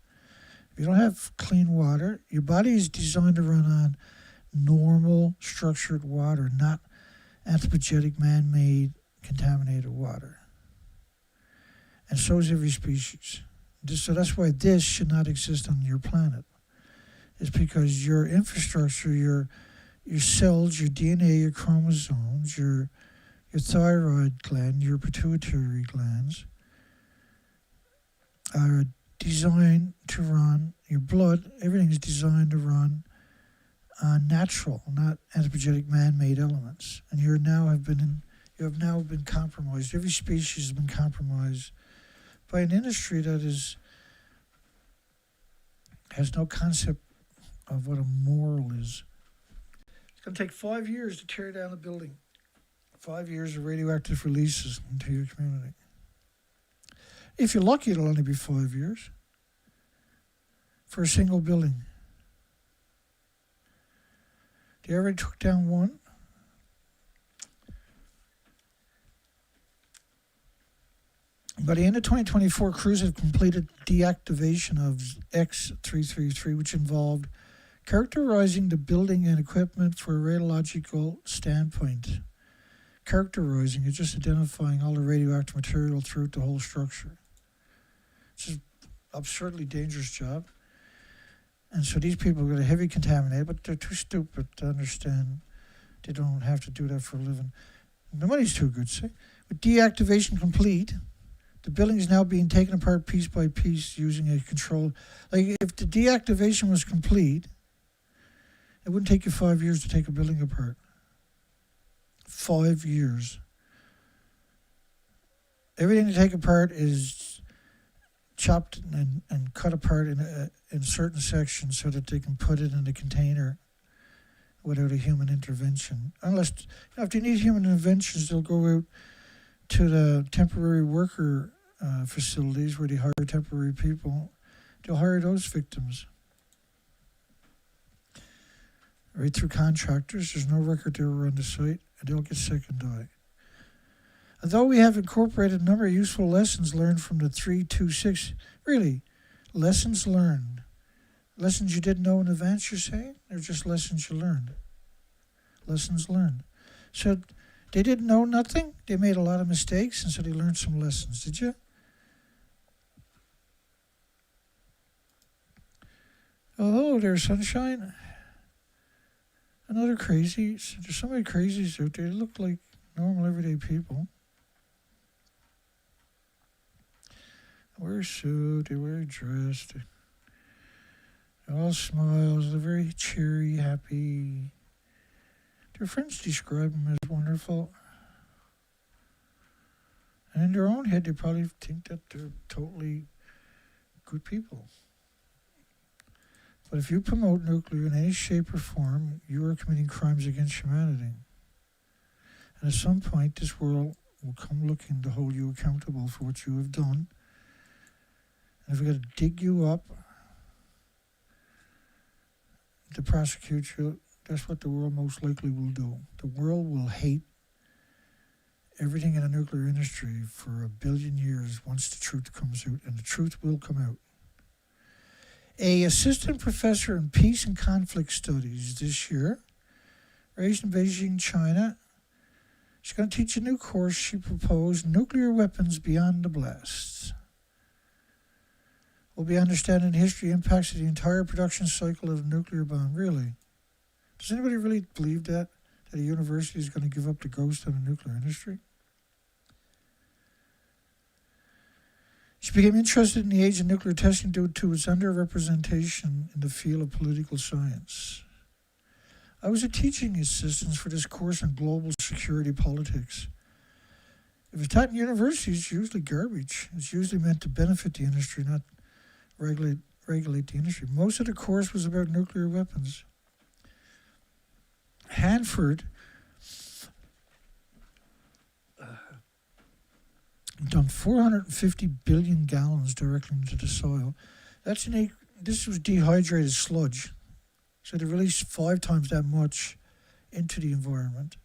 If you don't have clean water, your body is designed to run on normal, structured water, not anthropogenic, man-made, contaminated water. And so is every species. So that's why this should not exist on your planet. It's because your infrastructure, your cells, your DNA, your chromosomes, your thyroid gland, your pituitary glands are designed to run, your blood, everything is designed to run on natural, not anthropogenic, man-made elements. And you have now been compromised. Every species has been compromised by an industry that has no concept of what a moral is. It's going to take 5 years to tear down a building. 5 years of radioactive releases into your community. If you're lucky, it'll only be 5 years for a single building. They already took down one. By the end of 2024, crews have completed deactivation of X333, which involved characterizing the building and equipment for a radiological standpoint. Characterizing is just identifying all the radioactive material throughout the whole structure. It's an absurdly dangerous job. And so these people are heavy contaminated, but they're too stupid to understand they don't have to do that for a living. The money's too good, see? With deactivation complete, the building is now being taken apart piece by piece using a control. Like if the deactivation was complete, it wouldn't take you 5 years to take a building apart. 5 years. Everything to take apart is chopped and cut apart in certain sections so that they can put it in a container without a human intervention. Unless, if they need human interventions, they'll go out to the temporary worker facilities where they hire temporary people. They'll hire those victims. Right through contractors, there's no record they were on the site, and they'll get sick and die. Although we have incorporated a number of useful lessons learned from the 326, really, lessons learned. Lessons you didn't know in advance, you're saying? They're just lessons you learned. Lessons learned. So they didn't know nothing. They made a lot of mistakes, and so they learned some lessons. Did you? Oh, there's sunshine. Another crazy. There's so many crazies out there. They look like normal, everyday people. They wear a suit. They wear a dress. They're all smiles. They're very cheery, happy. Their friends describe them as wonderful. And in their own head, they probably think that they're totally good people. But if you promote nuclear in any shape or form, you are committing crimes against humanity. And at some point, this world will come looking to hold you accountable for what you have done. And if we've got to dig you up to prosecute you, that's what the world most likely will do. The world will hate everything in the nuclear industry for 1 billion years once the truth comes out, and the truth will come out. A assistant professor in peace and conflict studies this year, raised in Beijing, China. She's going to teach a new course she proposed, Nuclear Weapons Beyond the Blasts. We'll be understanding the history impacts of the entire production cycle of a nuclear bomb. Really? Does anybody really believe that a university is going to give up the ghost of the nuclear industry? She became interested in the age of nuclear testing due to its underrepresentation in the field of political science. I was a teaching assistant for this course on global security politics. If it's taught in universities, it's usually garbage. It's usually meant to benefit the industry, not regulate the industry. Most of the course was about nuclear weapons. Hanford dumped 450 billion gallons directly into the soil. This was dehydrated sludge. So they released 5 times that much into the environment.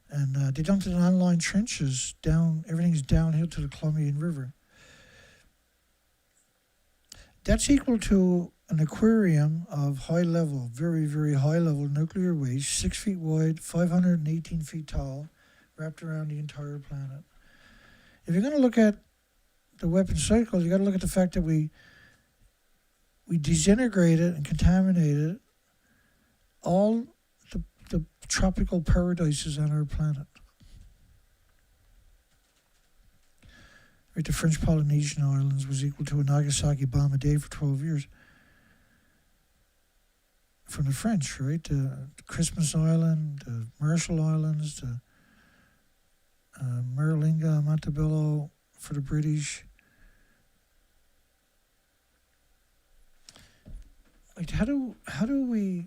And they dumped it in unlined trenches down, everything's downhill to the Columbian River. That's equal to an aquarium of high level, very, very high level nuclear waste, 6 feet wide, 518 feet tall, wrapped around the entire planet. If you're going to look at the weapon cycle, you got to look at the fact that we disintegrated and contaminated all the tropical paradises on our planet. Right, the French Polynesian Islands was equal to a Nagasaki bomb a day for 12 years. From the French, right? The Christmas Island, the Marshall Islands, the Maralinga, Montebello for the British. Like, how do we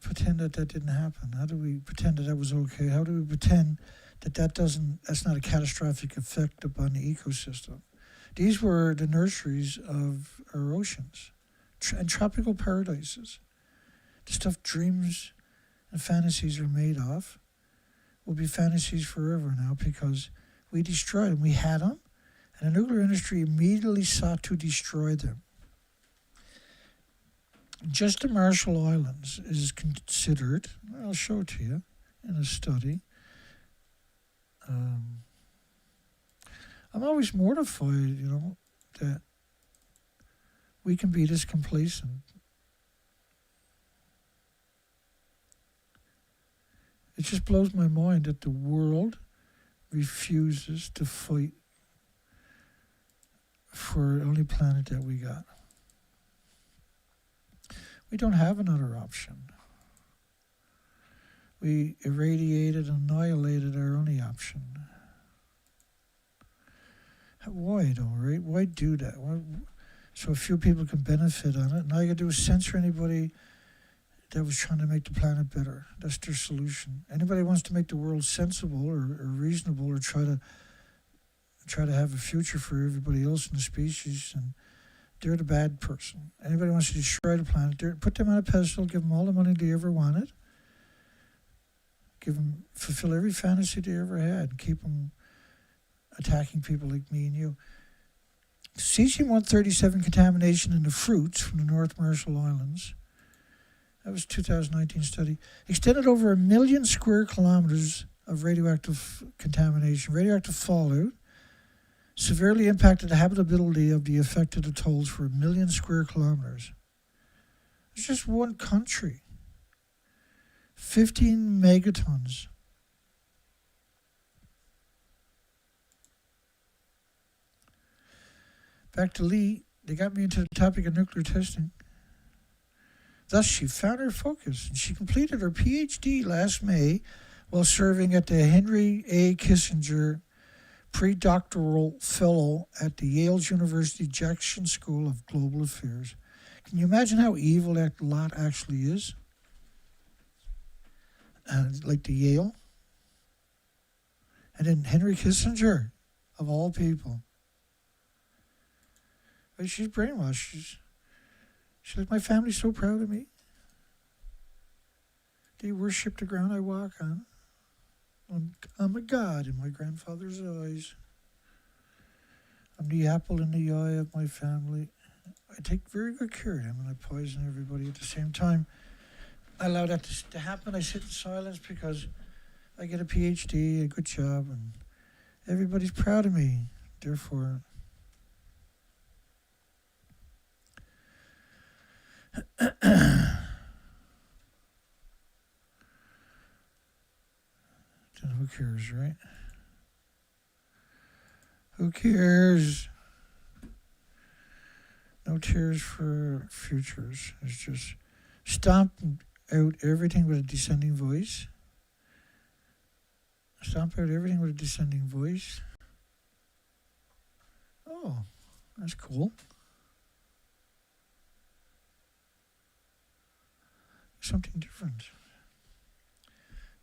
pretend that didn't happen? How do we pretend that was okay? How do we pretend that's not a catastrophic effect upon the ecosystem? These were the nurseries of our oceans and tropical paradises. The stuff dreams and fantasies are made of will be fantasies forever now because we destroyed them. We had them, and the nuclear industry immediately sought to destroy them. Just the Marshall Islands is considered, I'll show it to you in a study. I'm always mortified, that we can be this complacent. It just blows my mind that the world refuses to fight for the only planet that we got. We don't have another option. We irradiated, annihilated our only option. Why though, right? Why do that? So a few people can benefit on it. And all you gotta do is censor anybody that was trying to make the planet better. That's their solution. Anybody wants to make the world sensible or reasonable or try to have a future for everybody else in the species, and they're the bad person. Anybody wants to destroy the planet, put them on a pedestal, give them all the money they ever wanted, fulfill every fantasy they ever had, keep them attacking people like me and you. Cesium-137 contamination in the fruits from the North Marshall Islands, that was a 2019 study, extended over 1 million square kilometers of radioactive contamination. Radioactive fallout severely impacted the habitability of the affected atolls for 1 million square kilometers. It's just one country. 15 megatons. Back to Lee, they got me into the topic of nuclear testing. Thus, she found her focus, and she completed her PhD last May while serving at the Henry A. Kissinger pre-doctoral fellow at the Yale's University Jackson School of Global Affairs. Can you imagine how evil that lot actually is? Like the Yale. And then Henry Kissinger, of all people. But she's brainwashed. She's like, my family's so proud of me. They worship the ground I walk on. I'm a god in my grandfather's eyes. I'm the apple in the eye of my family. I take very good care of him, and I poison everybody at the same time. I allow that to happen. I sit in silence because I get a PhD, a good job, and everybody's proud of me. Therefore, who cares, right? Who cares? No tears for futures. It's just stomp out everything with a descending voice. Stomp out everything with a descending voice. Oh, that's cool. Something different.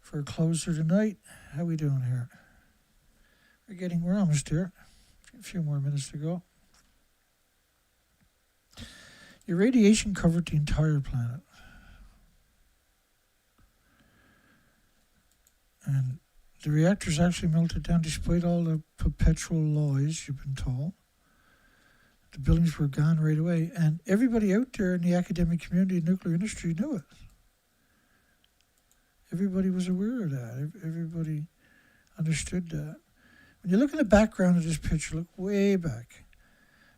For a closer tonight, how we doing here? We're almost there. A few more minutes to go. Irradiation covered the entire planet. And the reactors actually melted down despite all the perpetual lies you've been told. The buildings were gone right away. And everybody out there in the academic community and nuclear industry knew it. Everybody was aware of that. Everybody understood that. When you look at the background of this picture, look way back.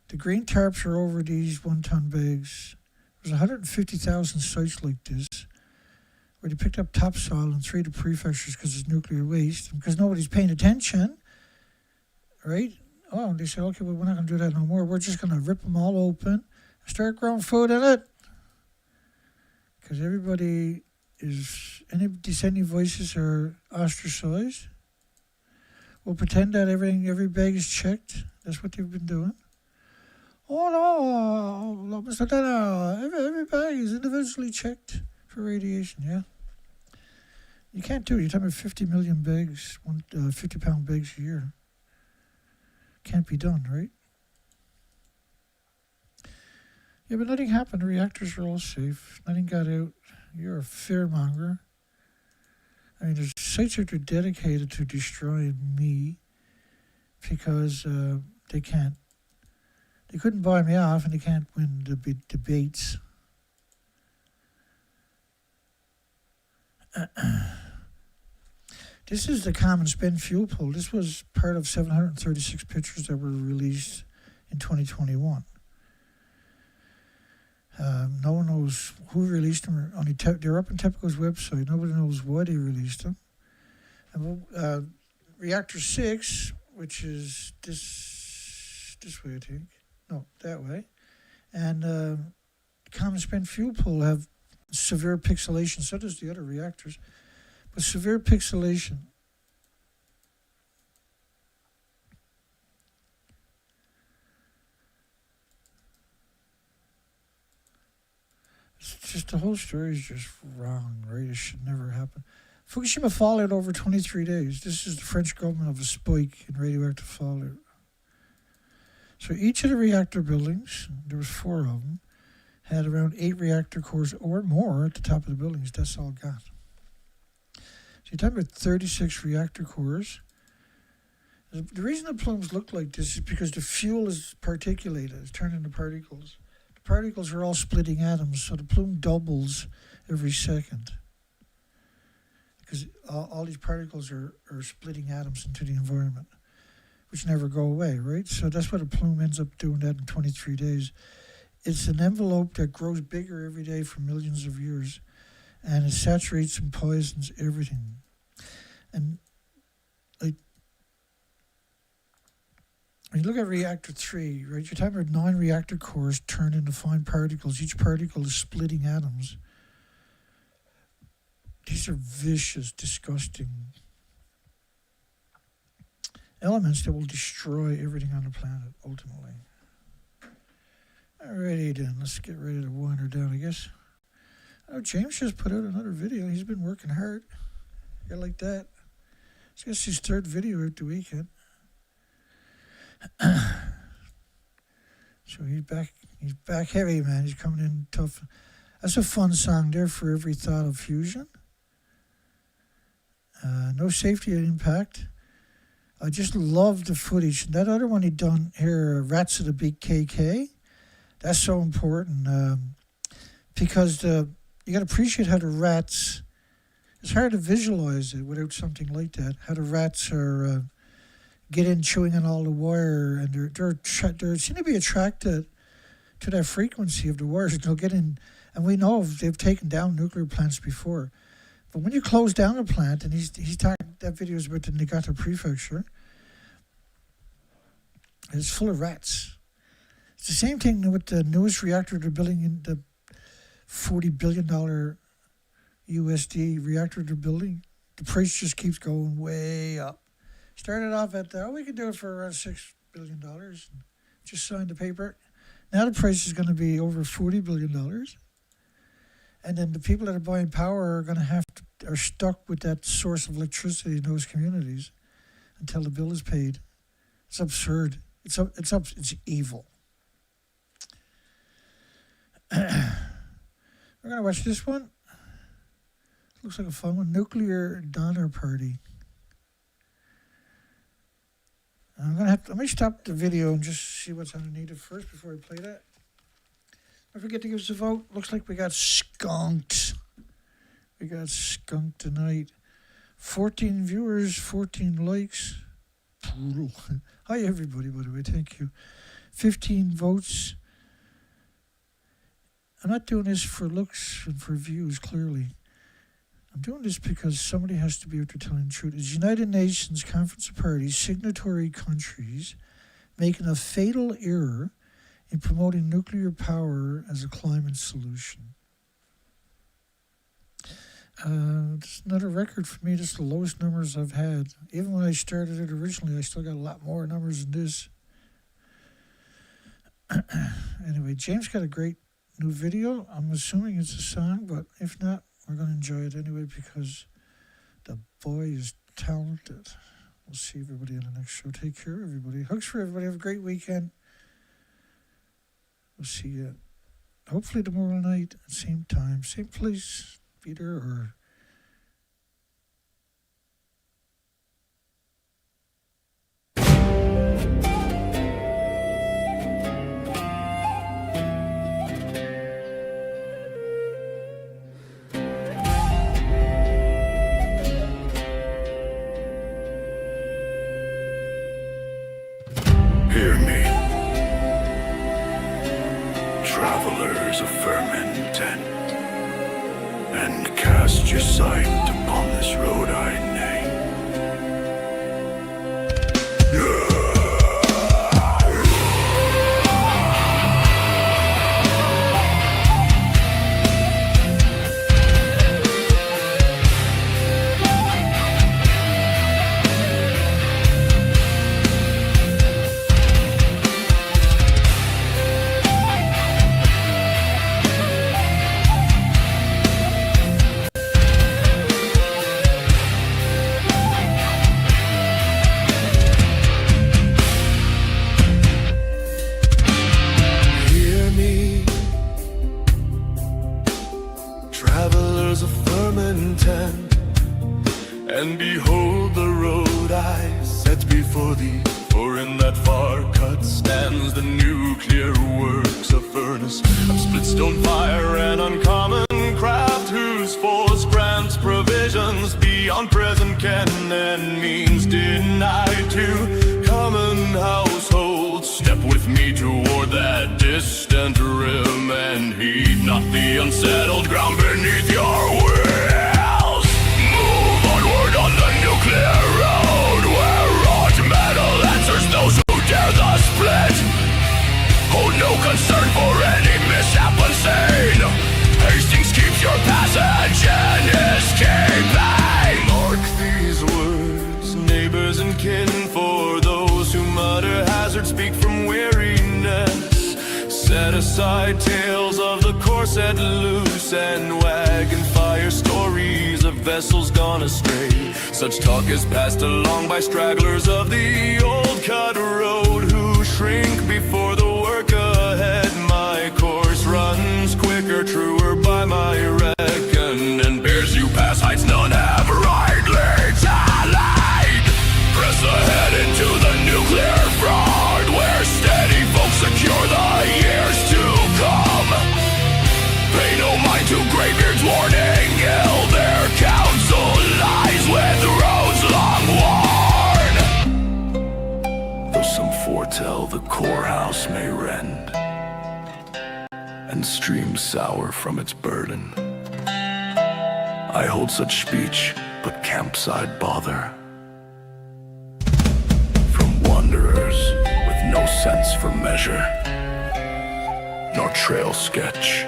The green tarps are over these 1-ton bags. There's 150,000 sites like this where they picked up topsoil in 3 of the prefectures because it's nuclear waste, because nobody's paying attention, right? Oh, they say, okay, well, we're not going to do that no more. We're just going to rip them all open and start growing food in it. Because everybody any dissenting voices are ostracized. We'll pretend that every bag is checked. That's what they've been doing. Oh no, Mr. Dana, every bag is individually checked for radiation, yeah? You can't do it. You're talking about 50 million bags, 50-pound bags a year. Can't be done, right? Yeah, but nothing happened. The reactors are all safe. Nothing got out. You're a fearmonger. I mean, there's sites that are dedicated to destroying me because they couldn't buy me off and they can't win the big debates. This is the common spent fuel pool. This was part of 736 pictures that were released in 2021. No one knows who released them. They're up on TEPCO's website. Nobody knows why they released them. And, Reactor 6, which is this way, I think. No, that way. And common spent fuel pool have severe pixelation. So does the other reactors. But severe pixelation. It's just the whole story is just wrong, right? It should never happen. Fukushima fallout over 23 days. This is the French government of a spike in radioactive fallout. So each of the reactor buildings, there was 4 of them, had around 8 reactor cores or more at the top of the buildings. That's all gone. So you're talking about 36 reactor cores. The reason the plumes look like this is because the fuel is particulated. It's turned into particles. The particles are all splitting atoms, so the plume doubles every second. Because all these particles are splitting atoms into the environment, which never go away, right? So that's why the plume ends up doing that in 23 days. It's an envelope that grows bigger every day for millions of years, and it saturates and poisons everything. And like, when you look at reactor 3, right, you're talking about 9 reactor cores turned into fine particles. Each particle is splitting atoms. These are vicious, disgusting elements that will destroy everything on the planet, ultimately. Alrighty then, let's get ready to wind her down, I guess. Oh, James just put out another video. He's been working hard. Yeah, like that. I guess his 3rd video out the weekend. So he's back heavy, man. He's coming in tough. That's a fun song there, For Every Thought of Fusion. No safety impact. I just love the footage. That other one he done here, Rats of the Big KK, that's so important because you got to appreciate how the rats, it's hard to visualize it without something like that, how the rats are get in chewing on all the wire, and they seem to be attracted to that frequency of the wires. They'll get in, and we know they've taken down nuclear plants before. But when you close down a plant, and he's talking, that video is about the Niigata prefecture, it's full of rats. It's the same thing with the newest reactor they're building in the $40 billion USD reactor they're building. The price just keeps going way up. Started off at, we could do it for around $6 billion. Just signed the paper. Now the price is going to be over $40 billion. And then the people that are buying power are going to are stuck with that source of electricity in those communities until the bill is paid. It's absurd. It's evil. We're going to watch this one. Looks like a fun one. Nuclear Donner Party. Let me stop the video and just see what's underneath it first before I play that. Don't forget to give us a vote. Looks like we got skunked. We got skunked tonight. 14 viewers, 14 likes. Brutal. Hi, everybody, by the way. Thank you. 15 votes. I'm not doing this for looks and for views, clearly. I'm doing this because somebody has to be out there telling the truth. It's United Nations Conference of Parties, signatory countries, making a fatal error in promoting nuclear power as a climate solution. This is another record for me. This is the lowest numbers I've had. Even when I started it originally, I still got a lot more numbers than this. Anyway, James got a great new video. I'm assuming it's a song, but if not, we're going to enjoy it anyway because the boy is talented. We'll see everybody in the next show. Take care, everybody. Hugs for everybody. Have a great weekend. We'll see you hopefully tomorrow night at the same time, same place, be there or... Hear me, travelers of fermentant, and cast your sight upon this road I name. And behold the road I set before thee, for in that far cut stands the nuclear works, a furnace of split stone fire and uncommon craft, whose force grants provisions beyond present ken and means denied to common households. Step with me toward that distant rim and heed not the unsettled ground beneath your wheels. Move onward on the nuclear road, where wrought metal answers those who dare the split. Hold no concern for any mishap unseen. Hastings keeps your passage and escaping. Mark these words, neighbors and kin, for those who mutter hazard speak from weariness. Set aside tales of the course set loose and wagon fire stories of vessels gone astray. Such talk is passed along by stragglers of the old cut road, who shrink before the work ahead. My course runs quicker, truer by my reckon, and bears you past heights none have rightly power from its burden. I hold such speech, but campside bother. From wanderers with no sense for measure, nor trail sketch.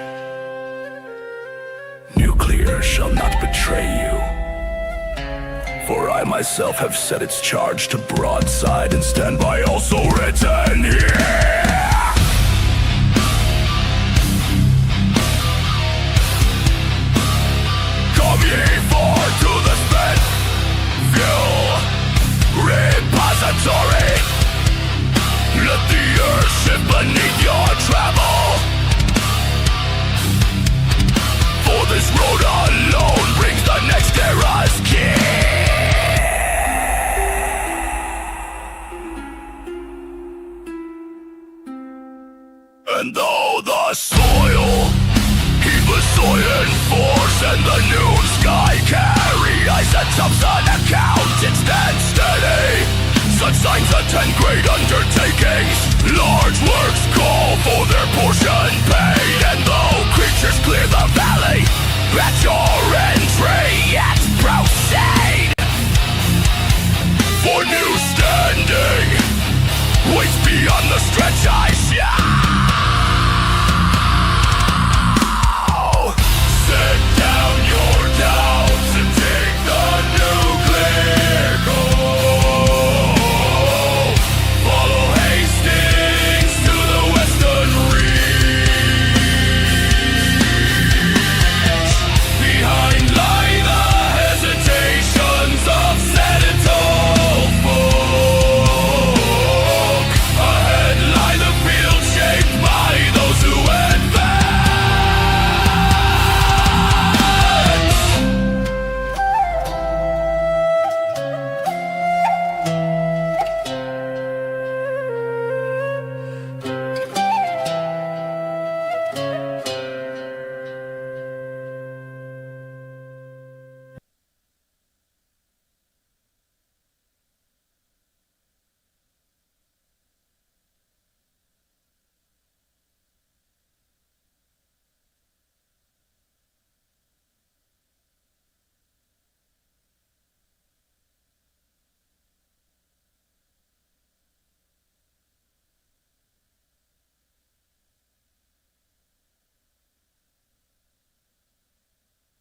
Nuclear shall not betray you, for I myself have set its charge to broadside and stand by also written here. Come ye forth to the spent fuel repository. Let the earth shift beneath your travel, for this road alone brings the next era's king. And though the soil heave a soiling force and the noon sky carry ice and Thompson account, it stands steady. Such signs attend great undertakings. Large works call for their portion paid, and though creatures clear the valley at your entry, yet proceed. For new standing waits beyond the stretch I shine.